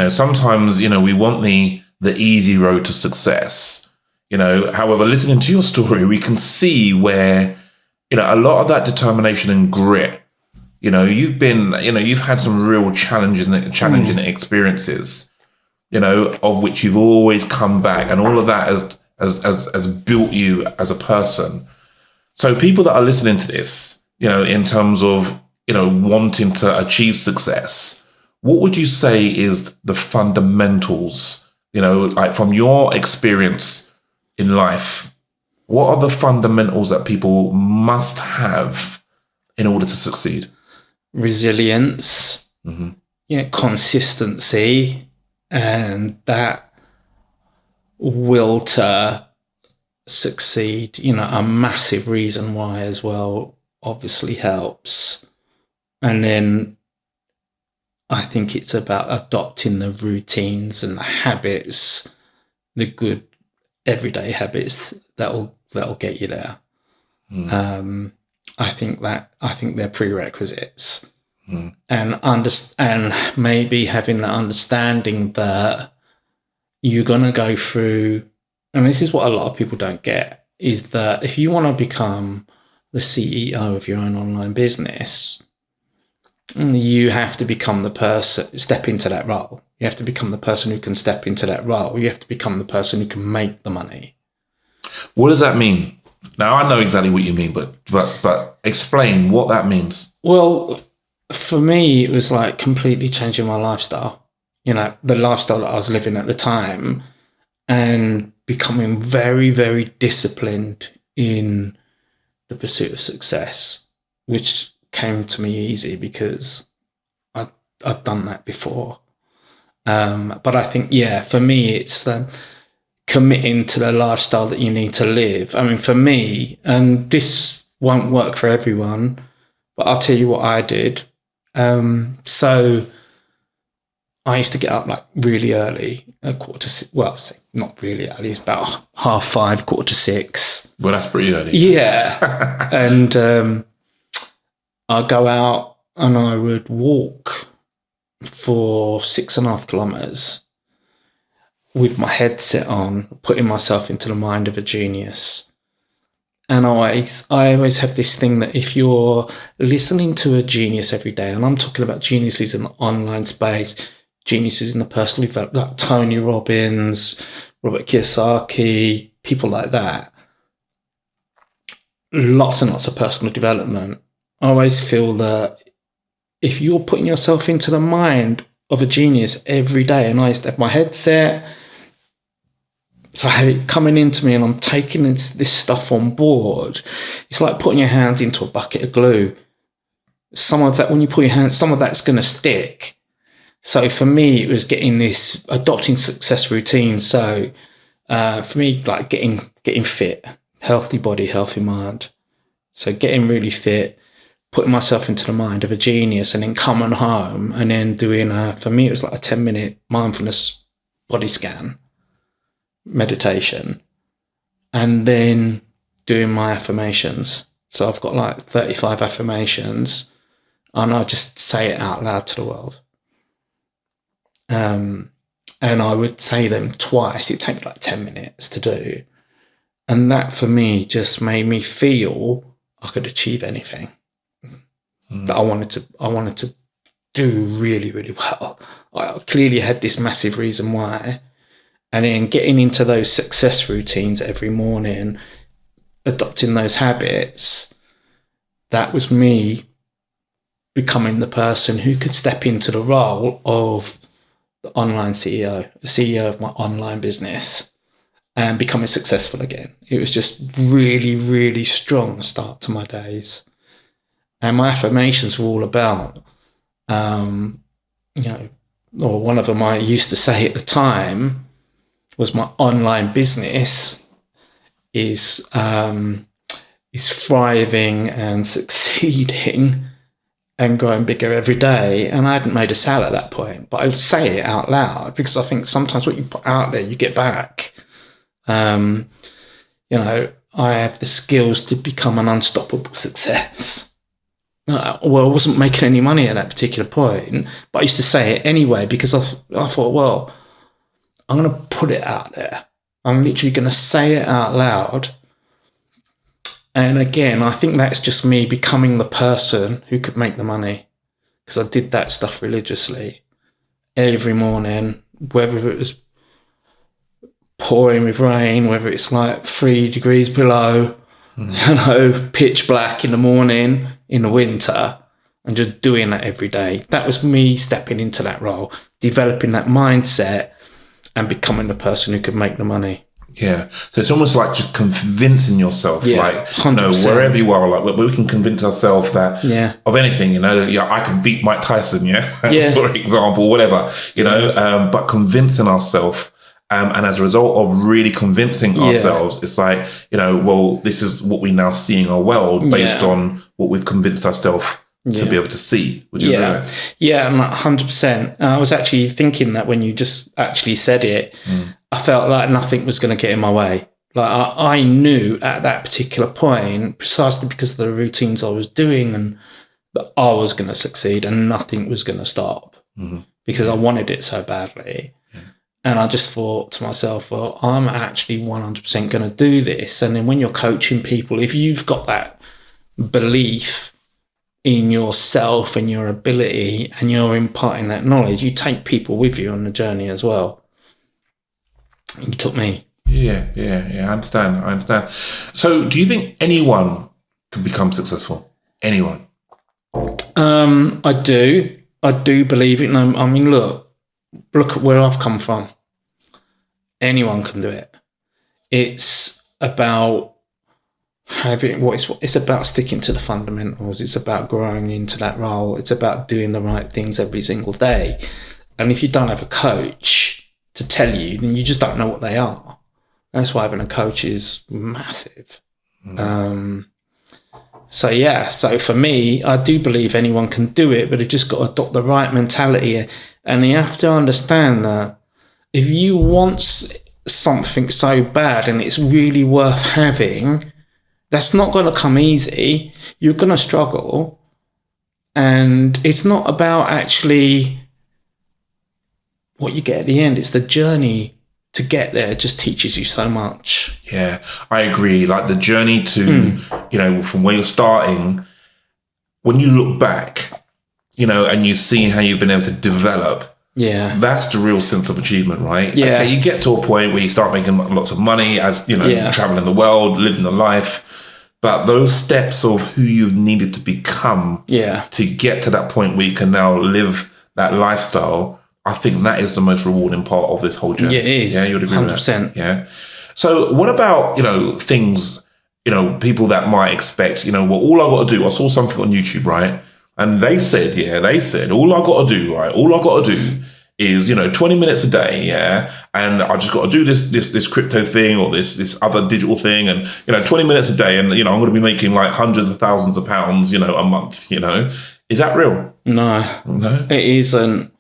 sometimes we want the easy road to success. However, listening to your story, we can see where a lot of that determination and grit. You've had some real challenging experiences. Of which you've always come back, and all of that has built you as a person. So people that are listening to this, in terms of, wanting to achieve success, what would you say is the fundamentals, like from your experience in life, what are the fundamentals that people must have in order to succeed? Resilience, consistency, and that will to succeed, a massive reason why as well, obviously helps. And then I think it's about adopting the routines and the habits, the good everyday habits that'll get you there. I think they're prerequisites, and maybe having that understanding that you're gonna go through, and this is what a lot of people don't get, is that if you want to become the CEO of your own online business, you have to become the person, step into that role. You have to become the person who can step into that role. You have to become the person who can make the money. What does that mean? Now, I know exactly what you mean, but explain what that means. Well, for me, it was like completely changing my lifestyle. You know, the lifestyle that I was living at the time, and becoming very, very disciplined in the pursuit of success, which came to me easy because I've done that before. But I think, for me, it's committing to the lifestyle that you need to live. I mean, for me, and this won't work for everyone, but I'll tell you what I did. So I used to get up like really early, not really early, it's about 5:30, 5:45. Well, that's pretty early. Yeah. And I'd go out and I would walk for 6.5 kilometers with my headset on, putting myself into the mind of a genius. And I always have this thing that if you're listening to a genius every day, and I'm talking about geniuses in the online space, geniuses in the personal development, like Tony Robbins, Robert Kiyosaki, people like that, lots and lots of personal development. I always feel that if you're putting yourself into the mind of a genius every day, and I used to have my headset, so I have it coming into me and I'm taking this stuff on board. It's like putting your hands into a bucket of glue. Some of that, when you put your hands, some of that's going to stick. So for me, it was adopting success routines. So for me, like getting fit, healthy body, healthy mind. So getting really fit, putting myself into the mind of a genius, and then coming home and then doing, for me, it was like a 10-minute mindfulness body scan, meditation, and then doing my affirmations. So I've got like 35 affirmations, and I just say it out loud to the world. And I would say them twice. It'd take me like 10 minutes to do. And that for me just made me feel I could achieve anything that I wanted to do really, really well. I clearly had this massive reason why. And then getting into those success routines every morning, adopting those habits, that was me becoming the person who could step into the role of the online CEO, the CEO of my online business, and becoming successful again. It was just really, really strong start to my days. And my affirmations were all about, or one of them I used to say at the time was, my online business is thriving and succeeding and growing bigger every day. And I hadn't made a sale at that point, but I would say it out loud because I think sometimes what you put out there, you get back. I have the skills to become an unstoppable success. Well, I wasn't making any money at that particular point, but I used to say it anyway because I thought, well, I'm going to put it out there. I'm literally going to say it out loud. And again, I think that's just me becoming the person who could make the money, because I did that stuff religiously every morning, whether it was pouring with rain, whether it's like 3 degrees below, pitch black in the morning, in the winter, and just doing that every day. That was me stepping into that role, developing that mindset and becoming the person who could make the money. Yeah. So it's almost like just convincing yourself, like, 100%. Wherever you are, like, we can convince ourselves that of anything, I can beat Mike Tyson, for example, whatever, but convincing ourselves. And as a result of really convincing ourselves, it's like, this is what we now see in our world based on what we've convinced ourselves to be able to see. Would you agree with that? Yeah, 100%. I was actually thinking that when you just actually said it, I felt like nothing was going to get in my way. Like I knew at that particular point, precisely because of the routines I was doing, and that I was going to succeed and nothing was going to stop because I wanted it so badly. And I just thought to myself, well, I'm actually 100% going to do this. And then when you're coaching people, if you've got that belief in yourself and your ability and you're imparting that knowledge, you take people with you on the journey as well. You took me. Yeah. I understand. So do you think anyone can become successful? Anyone? I do believe it. I mean, look at where I've come from. Anyone can do it. It's about it's about sticking to the fundamentals. It's about growing into that role. It's about doing the right things every single day. And if you don't have a coach to tell you, then you just don't know what they are. That's why having a coach is massive. So for me, I do believe anyone can do it, but you've just got to adopt the right mentality. And you have to understand that if you want something so bad and it's really worth having, that's not going to come easy. You're going to struggle. And it's not about actually what you get at the end. It's the journey to get there. It just teaches you so much. Yeah, I agree. Like the journey to, from where you're starting, when you look back, and you see how you've been able to develop, that's the real sense of achievement, right? Yeah. Okay, you get to a point where you start making lots of money as, traveling the world, living the life. But those steps of who you've needed to become to get to that point where you can now live that lifestyle, I think that is the most rewarding part of this whole journey. Yeah, it is. Yeah, you'd agree 100%. with that? Yeah. So what about, things, people that might expect, well, all I got to do, I saw something on YouTube, right? And they said, all I got to do is, 20 minutes a day, and I just got to do this crypto thing or this other digital thing, and 20 minutes a day, and I'm going to be making like hundreds of thousands of pounds, a month. Is that real? No, it isn't.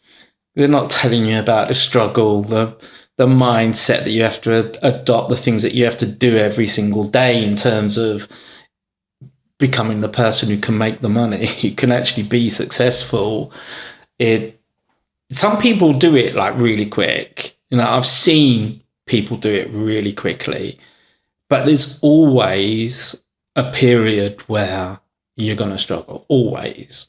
They're not telling you about the struggle, the mindset that you have to adopt, the things that you have to do every single day in terms of becoming the person who can make the money, who can actually be successful. Some people do it like really quick. I've seen people do it really quickly, but there's always a period where you're going to struggle, always.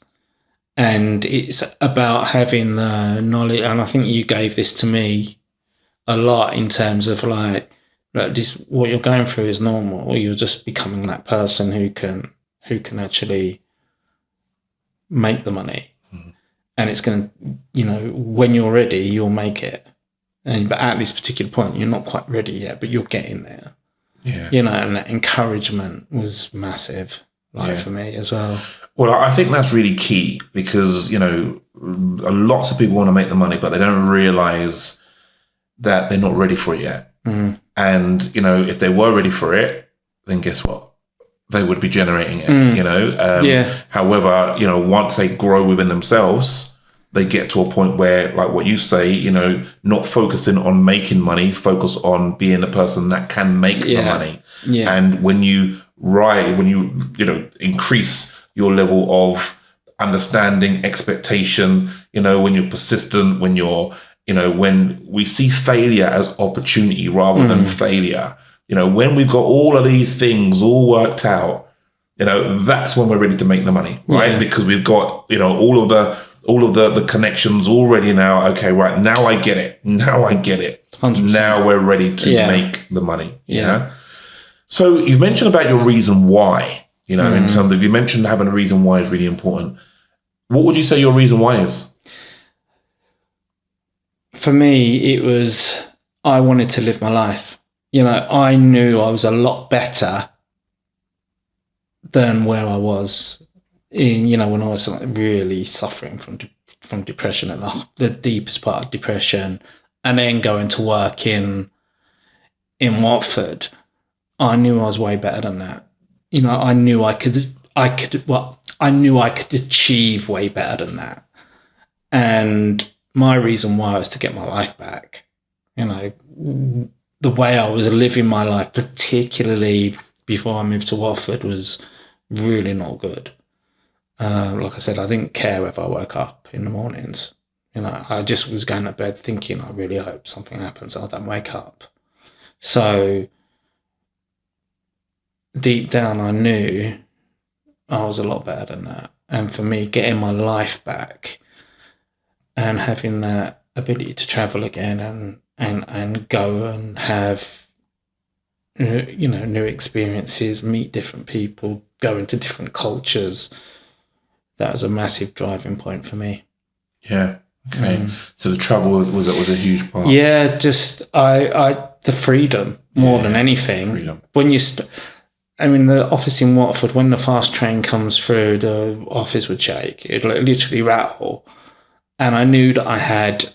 And it's about having the knowledge. And I think you gave this to me a lot in terms of like this, what you're going through is normal, or you're just becoming that person who can actually make the money. And it's going to, when you're ready, you'll make it. But at this particular point, you're not quite ready yet, but you're getting there. Yeah. And that encouragement was massive, for me as well. Well, I think that's really key because, lots of people want to make the money, but they don't realize that they're not ready for it yet. And, if they were ready for it, then guess what? They would be generating it, However, once they grow within themselves, they get to a point where, like what you say, not focusing on making money, focus on being the person that can make the money. Yeah. And when you increase your level of understanding, expectation, when you're persistent, when you're, when we see failure as opportunity rather than failure. When we've got all of these things all worked out, that's when we're ready to make the money, right? Yeah. Because we've got, all of the connections already now. Okay, right. Now I get it. 100%. Now we're ready to make the money. Yeah. So you mentioned about your reason why, in terms of, you mentioned having a reason why is really important. What would you say your reason why is? For me, it was, I wanted to live my life. I knew I was a lot better than where I was when I was really suffering from depression at the deepest part of depression, and then going to work in Watford. I knew I was way better than that. I knew I could I knew I could achieve way better than that. And my reason why was to get my life back. You know, the way I was living my life, particularly before I moved to Watford, was really not good. Like I said, I didn't care whether I woke up in the mornings. You know, I just was going to bed thinking, I really hope something happens. I don't wake up. So deep down, I knew I was a lot better than that. And for me, getting my life back and having that ability to travel again and go and have, you know, new experiences, meet different people, go into different cultures, that was a massive driving point for me. Yeah. Okay. So the travel was a huge part. Yeah, just the freedom more than anything. Freedom. When you, I mean, the office in Watford, when the fast train comes through, the office would shake. It'd literally rattle, and I knew that I had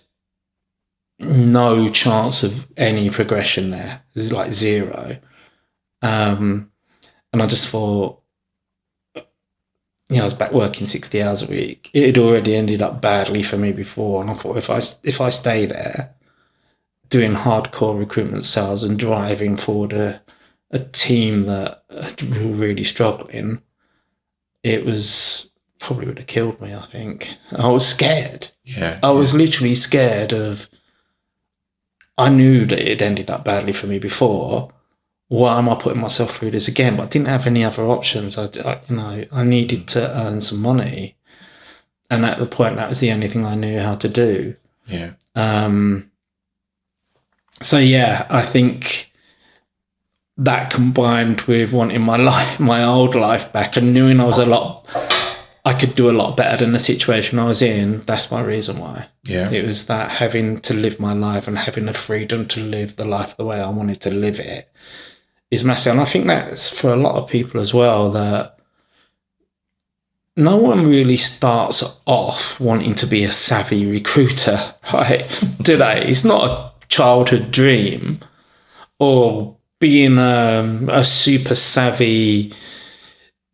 no chance of any progression there. It was like zero, and I just thought, you know, I was back working 60 hours a week. It had already ended up badly for me before. And I thought if I stay there doing hardcore recruitment sales and driving forward a team that were really struggling, it was probably would have killed me, I think. I was scared. Yeah. I was literally scared of, I knew that it ended up badly for me before. Why am I putting myself through this again? But I didn't have any other options. I needed to earn some money, and at the point, that was the only thing I knew how to do. Yeah. So yeah, I think that combined with wanting my old life back, and knowing I could do a lot better than the situation I was in. That's my reason why. Yeah. It was that having to live my life and having the freedom to live the life the way I wanted to live it is massive. And I think that's for a lot of people as well, that no one really starts off wanting to be a savvy recruiter, right? Do they? It's not a childhood dream, or being a super savvy,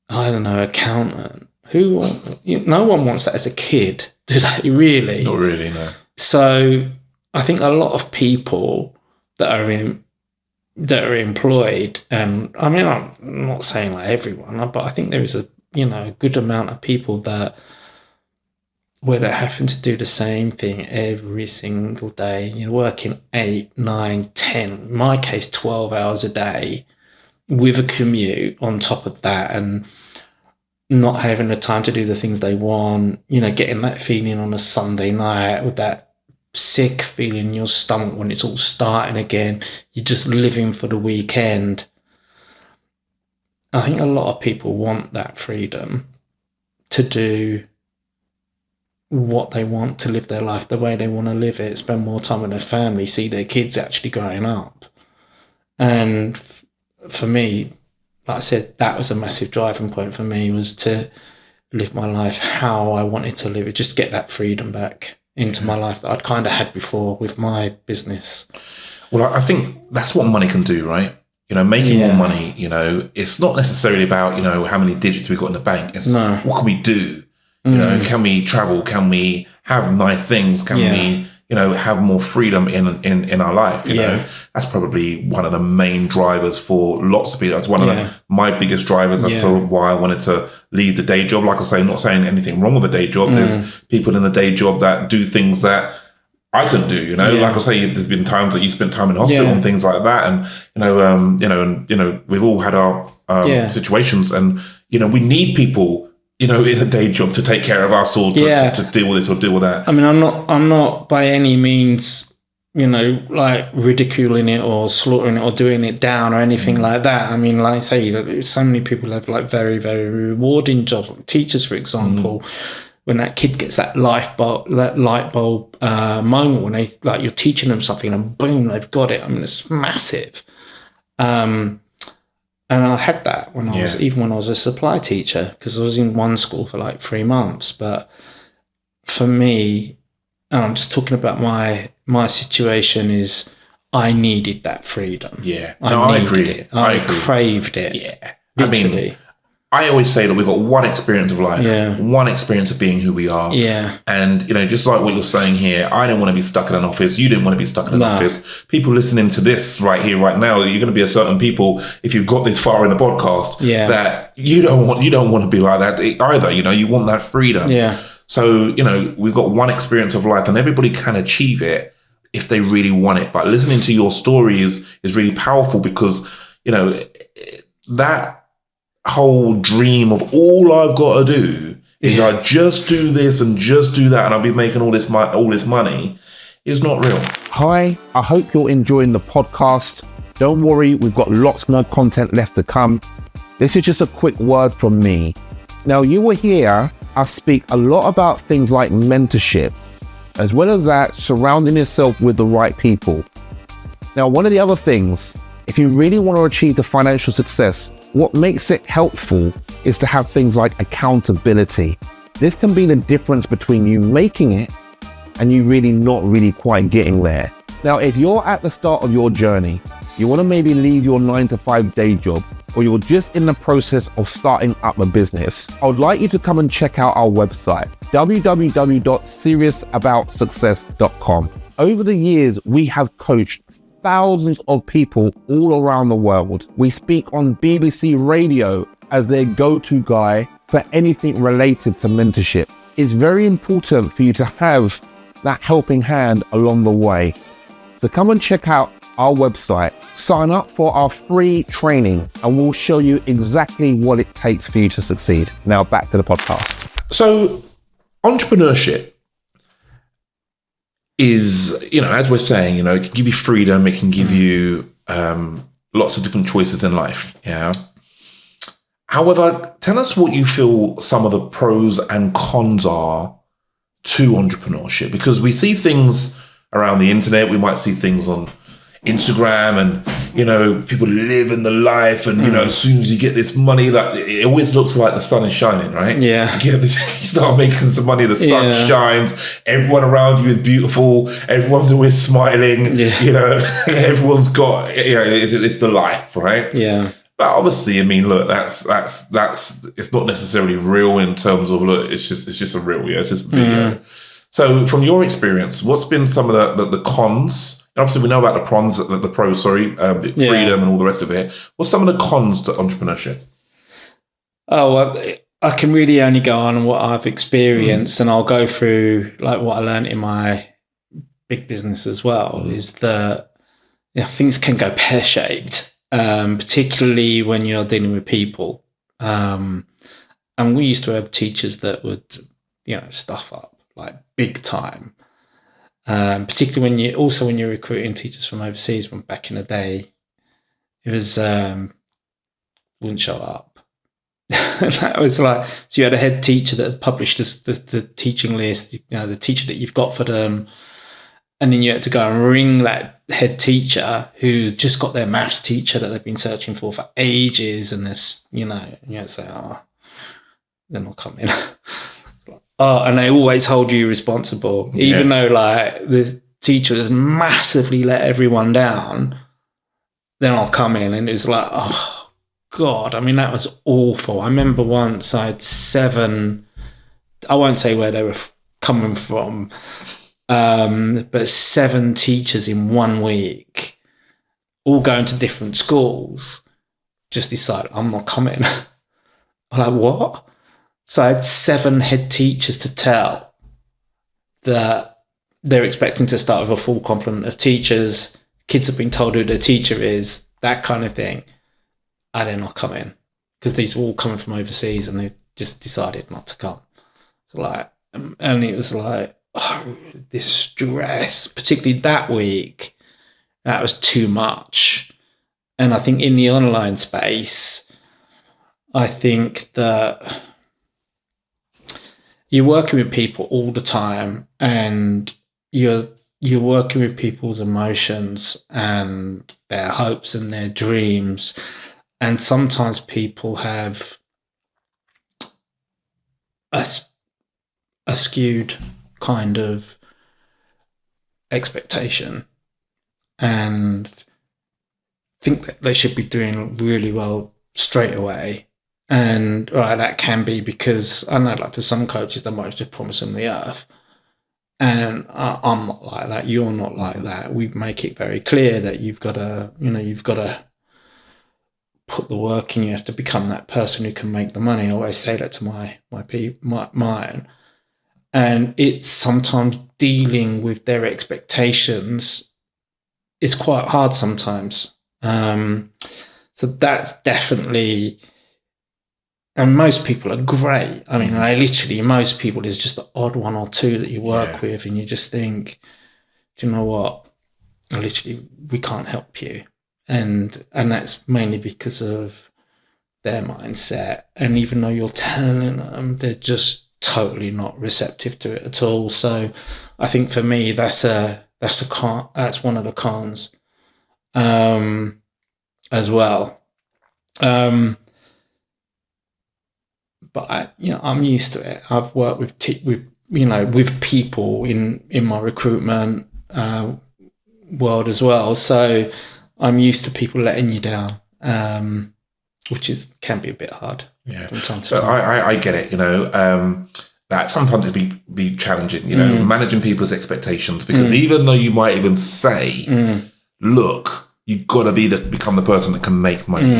I don't know, accountant. No one wants that as a kid, do they, really? Not really, no. So I think a lot of people that are employed, and I mean, I'm not saying like everyone, but I think there is a good amount of people where they're having to do the same thing every single day. You're working 8, 9, 10, in my case, 12 hours a day with a commute on top of that, and not having the time to do the things they want, getting that feeling on a Sunday night with that sick feeling in your stomach when it's all starting again. You're just living for the weekend. I think a lot of people want that freedom to do what they want, to live their life the way they want to live it, spend more time with their family, see their kids actually growing up. And for me, like I said, that was a massive driving point for me, was to live my life how I wanted to live it, just get that freedom back into my life that I'd kind of had before with my business. Well, I think that's what money can do, right? Making more money, it's not necessarily about, how many digits we got in the bank. It's what can we do? Can we travel? Can we have nice things? Can we, have more freedom in our life? That's probably one of the main drivers for lots of people. That's one of my biggest drivers as to why I wanted to leave the day job. Like I say, not saying anything wrong with a day job. There's people in the day job that do things that I couldn't do, Like I say, there's been times that you spent time in hospital and things like that. And, we've all had our situations, and, we need people, in a day job to take care of us, or to deal with this or deal with that. I mean, I'm not by any means, like ridiculing it or slaughtering it or doing it down or anything like that. I mean, like I say, so many people have like very, very rewarding jobs, like teachers, for example. When that kid gets that light bulb moment, when they, like, you're teaching them something and boom, they've got it. I mean, it's massive. And I had that when I was a supply teacher, because I was in one school for like 3 months. But for me, and I'm just talking about my situation, is I needed that freedom. Yeah. I agree. it. I craved it. Yeah. Literally. I always say that we've got one experience of life, Yeah. one experience of being who we are. Yeah. And, just like what you're saying here, I don't want to be stuck in an office. You didn't want to be stuck in an office. People listening to this right here, right now, you're going to be a certain people, if you've got this far in the podcast, that you don't want to be like that either. You want that freedom. Yeah. So, we've got one experience of life and everybody can achieve it if they really want it. But listening to your story is really powerful because, that whole dream of all I've got to do is I just do this and just do that and I'll be making all this money is not real. Hi, I hope you're enjoying the podcast. Don't worry, we've got lots more content left to come. This is just a quick word from me. Now, you will hear us speak a lot about things like mentorship, as well as that, surrounding yourself with the right people. Now, one of the other things, if you really want to achieve the financial success, what makes it helpful is to have things like accountability. This can be the difference between you making it and you really not really quite getting there. Now, if you're at the start of your journey, you want to maybe leave your 9-to-5 day job, or you're just in the process of starting up a business, I would like you to come and check out our website, www.seriousaboutsuccess.com. Over the years, we have coached thousands of people all around the world. We speak on BBC Radio as their go-to guy for anything related to mentorship. It's very important for you to have that helping hand along the way. So come and check out our website, sign up for our free training, and we'll show you exactly what it takes for you to succeed. Now back to the podcast. So entrepreneurship is, as we're saying, it can give you freedom. It can give you lots of different choices in life. Yeah. However, tell us what you feel some of the pros and cons are to entrepreneurship, because we see things around the internet. We might see things on Instagram and, people live in the life and, as soon as you get this money, that it always looks like the sun is shining, right? Yeah. You start making some money, the sun shines, everyone around you is beautiful, everyone's always smiling, everyone's got, it's the life, right? Yeah. But obviously, look, that's it's not necessarily real in terms of, look, it's just a reel, it's just a video. So from your experience, what's been some of the cons? And obviously, we know about the pros, freedom and all the rest of it. What's some of the cons to entrepreneurship? Oh, well, I can really only go on what I've experienced, and I'll go through like what I learned in my big business as well. Is that things can go pear-shaped, particularly when you're dealing with people. And we used to have teachers that would, stuff up like big time. Particularly when you're recruiting teachers from overseas from back in the day, it was wouldn't show up. That was like, so you had a head teacher that had published the teaching list, the teacher that you've got for them, and then you had to go and ring that head teacher who just got their maths teacher that they've been searching for ages, and this, and you had to say, they're not coming. And they always hold you responsible, even though like the teacher has massively let everyone down. Then I'll come in and it's like, oh God, that was awful. I remember once I had 7, I won't say where they were coming from, but 7 teachers in 1 week, all going to different schools, just decide I'm not coming. I'm like, what? So I had 7 head teachers to tell that they're expecting to start with a full complement of teachers. Kids have been told who their teacher is, that kind of thing. And they're not coming because these are all coming from overseas and they just decided not to come. So and it was like, this stress, particularly that week, that was too much. And I think in the online space, I think that you're working with people all the time and you're working with people's emotions and their hopes and their dreams. And sometimes people have a skewed kind of expectation and think that they should be doing really well straight away. And that can be because I know, like for some coaches, they might just promise them the earth. And I'm not like that. You're not like that. We make it very clear that you've got to put the work in. You have to become that person who can make the money. I always say that to mine. And it's sometimes dealing with their expectations is quite hard sometimes. So that's definitely. And most people are great. I mean, most people, there's just the odd one or two that you work with, and you just think, do you know what? We can't help you. And that's mainly because of their mindset. And even though you're telling them, they're just totally not receptive to it at all. So I think for me, that's one of the cons as well. But I'm used to it. I've worked with people in my recruitment world as well. So I'm used to people letting you down, which can be a bit hard from time to time. I get it. That sometimes it be challenging. Managing people's expectations, because even though you might even say, "Look, you've got to become the person that can make money."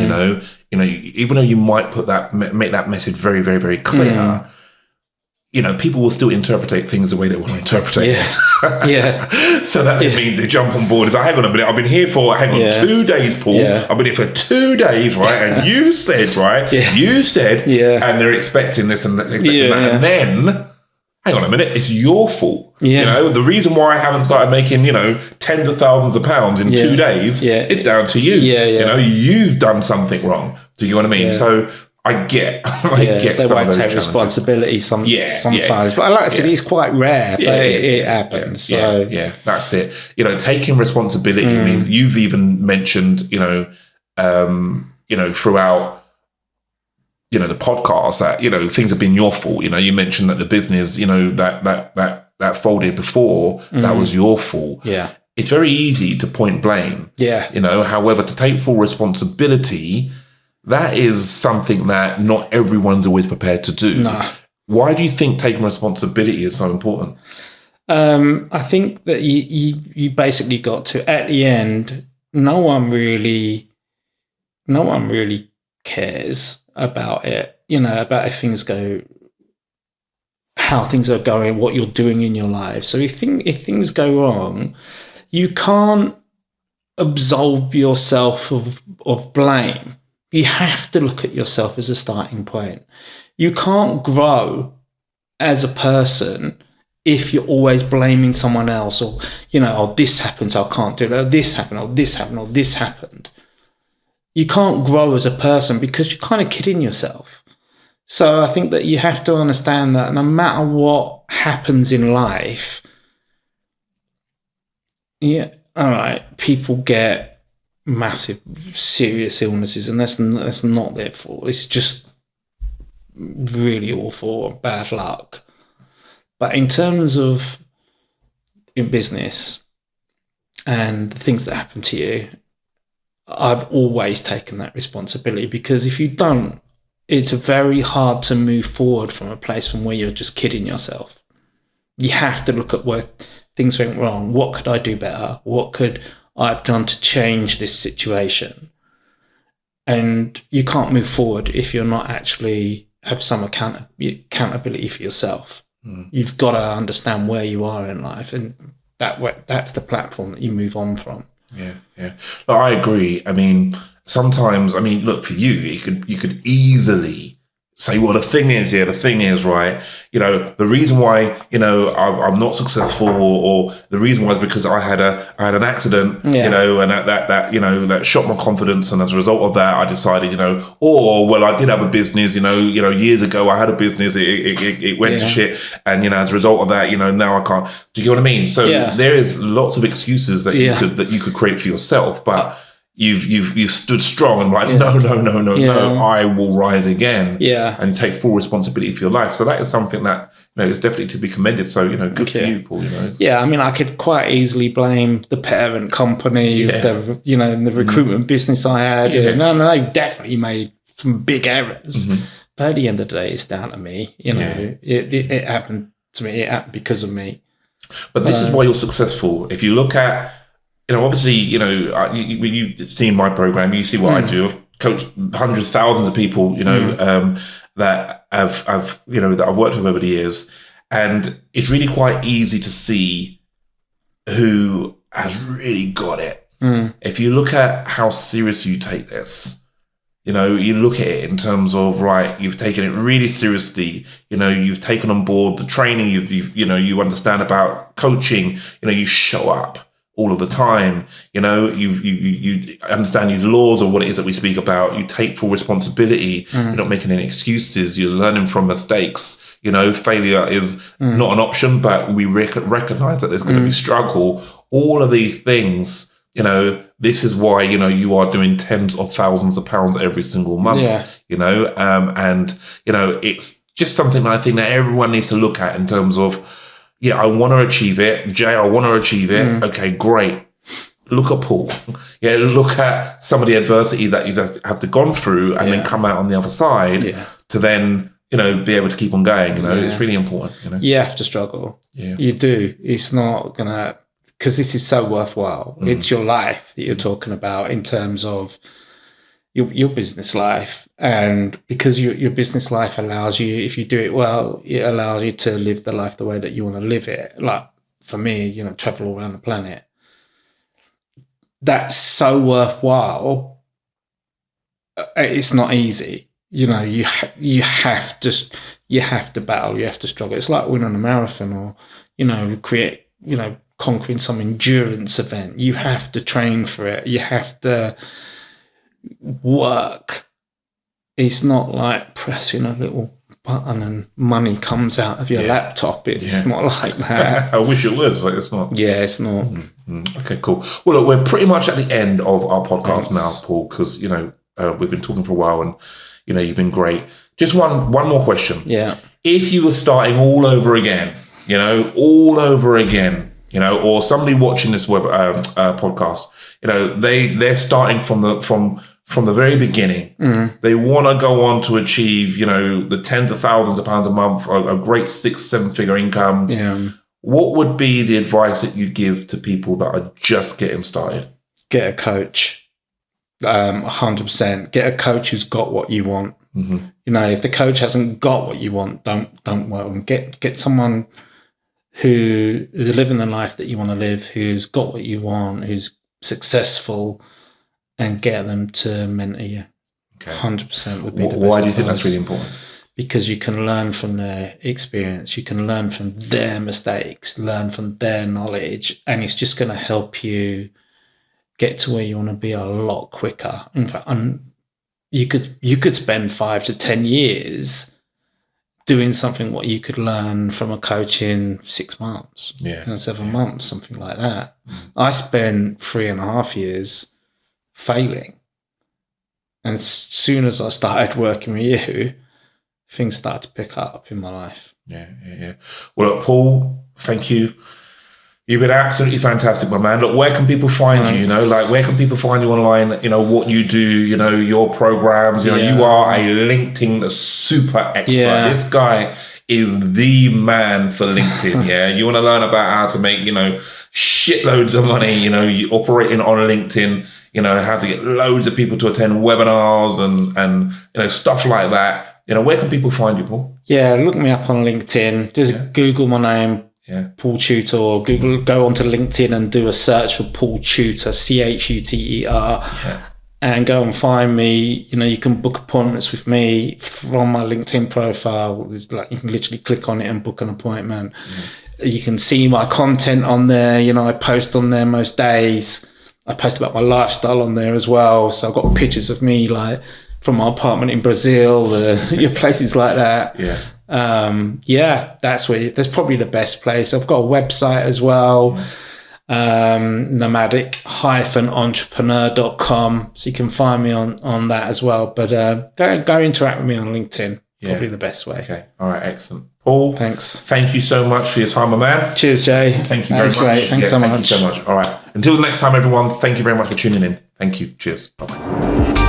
Even though you might make that message very, very, very clear, people will still interpret things the way they want to interpret it. Yeah. So that means they jump on board. It's like, hang on a minute, I've been here for 2 days, Paul. Yeah. I've been here for 2 days, right? And you said, right? Yeah. You said, and they're expecting this and expecting that. And then, hang on a minute, it's your fault. Yeah. The reason why I haven't started making, tens of thousands of pounds in 2 days, it's down to you. You've done something wrong. Do you know what I mean? Yeah. So I get they won't take responsibility sometimes. But like I said, it's quite rare, but it happens. Yeah, that's it. Taking responsibility. I mean, you've even mentioned, throughout the podcast that things have been your fault. You mentioned that the business that folded before, that was your fault. It's very easy to point blame. However, to take full responsibility, that is something that not everyone's always prepared to do. No. Why do you think taking responsibility is so important? I think that you basically got to, at the end, no one really cares about it, about how things are going, what you're doing in your life. So if things go wrong, you can't absolve yourself of blame. You have to look at yourself as a starting point. You can't grow as a person if you're always blaming someone else, or, this happened, so I can't do it. This happened, or this happened, or this happened. You can't grow as a person because you're kind of kidding yourself. So I think that you have to understand that no matter what happens in life, people get massive, serious illnesses, and that's not their fault. It's just really awful, bad luck. But in terms of in business and the things that happen to you, I've always taken that responsibility, because if you don't, it's very hard to move forward from a place from where you're just kidding yourself. You have to look at where things went wrong. What could I do better? What could I've done to change this situation? And you can't move forward if you're not actually have some accountability for yourself. You've got to understand where you are in life, and that's the platform that you move on from. Yeah. Look, I agree. I mean, sometimes, look, for you, you could easily say, well, the thing is, right, the reason why, I'm not successful, or the reason why is because I had an accident, and that shot my confidence. And as a result of that, I decided, I did have a business, years ago, I had a business, it went to shit. And, as a result of that, now I can't, do you get what I mean? So there is lots of excuses that you could create for yourself, but you've stood strong and no, I will rise again, and take full responsibility for your life. So that is something that is definitely to be commended. So good for you, Paul. I could quite easily blame the parent company, the recruitment business I had. No, they definitely made some big errors. But at the end of the day, it's down to me. You know, it happened to me. It happened because of me. But this is why you're successful. If you look at, you know, obviously, you know, you've seen my program, you see what I do. I've coached hundreds, thousands of people, you know, that I've, you know, that I've worked with over the years. And it's really quite easy to see who has really got it. If you look at how serious you take this, you know, you look at it in terms of, right, you've taken it really seriously. You know, you've taken on board the training. You've you know, you understand about coaching. You know, you show up all of the time. You know, you understand these laws or what it is that we speak about. You take full responsibility. You're not making any excuses. You're learning from mistakes. You know, failure is not an option, but we recognize that there's going to be struggle. All of these things. You know, this is why, you know, you are doing tens of thousands of pounds every single month, you know, and, you know, it's just something I think that everyone needs to look at in terms of, yeah, I want to achieve it. Jay, I want to achieve it. Okay, great. Look at Paul. Yeah, look at some of the adversity that you have to gone through and then come out on the other side to then, you know, be able to keep on going. You know, it's really important, you know. You have to struggle. Yeah. You do. It's not going to... Because this is so worthwhile. It's your life that you're talking about in terms of your business life. And because your business life allows you, if you do it well, it allows you to live the life the way that you want to live it. Like for me, you know, travel all around the planet. That's so worthwhile. It's not easy. You know, you have to battle, you have to struggle. It's like winning a marathon or, you know, conquering some endurance event. You have to train for it. You have to work. It's not like pressing a little button and money comes out of your laptop. It's not like that. I wish it was, but it's not. Yeah, it's not. Okay, cool. Well, look, we're pretty much at the end of our podcast now, Paul, because, you know, we've been talking for a while and, you know, you've been great. Just one more question. Yeah. If you were starting all over again, you know, you know, or somebody watching this web podcast, you know, they're starting from the very beginning. They want to go on to achieve, you know, the tens of thousands of pounds a month, a great 6-7 figure income. Yeah. What would be the advice that you give to people that are just getting started? Get a coach, 100%. Get a coach who's got what you want. You know, if the coach hasn't got what you want, don't work with them. Get someone who is living the life that you want to live, who's got what you want, who's successful, and get them to mentor you. Okay. 100% would be the best. Why do you think that's really important? Because you can learn from their experience, you can learn from their mistakes, learn from their knowledge, and it's just going to help you get to where you want to be a lot quicker. In fact, you could spend 5 to 10 years doing something what you could learn from a coach in 6 months, 7 months, something like that. I spent 3.5 years failing. And as soon as I started working with you, things started to pick up in my life. Yeah. Well, look, Paul, thank you. You've been absolutely fantastic, my man. Look, where can people find you? You know, like, where can people find you online? You know, what you do, you know, your programs. You know, you are a LinkedIn super expert. This guy is the man for LinkedIn. You want to learn about how to make, you know, shitloads of money, you know, you operating on LinkedIn, you know, how to get loads of people to attend webinars and you know, stuff like that. You know, where can people find you, Paul? Yeah, look me up on LinkedIn. Just Google my name. Paul Chuter, or go onto LinkedIn and do a search for Paul Chuter, Chuter, and go and find me. You know, you can book appointments with me from my LinkedIn profile. It's like you can literally click on it and book an appointment. You can see my content on there. You know, I post on there most days. I post about my lifestyle on there as well. So I've got pictures of me like from my apartment in Brazil, places like that. That's probably the best place. I've got a website as well, nomadic-entrepreneur.com, so you can find me on that as well. But go interact with me on LinkedIn. Probably the best way. Okay. All right. Excellent. Paul, thanks. Thank you so much for your time, my man. Cheers, Jay. Thank you very much. Great. Thanks so much. Thank you so much. All right. Until the next time, everyone, thank you very much for tuning in. Thank you. Cheers. Bye-bye.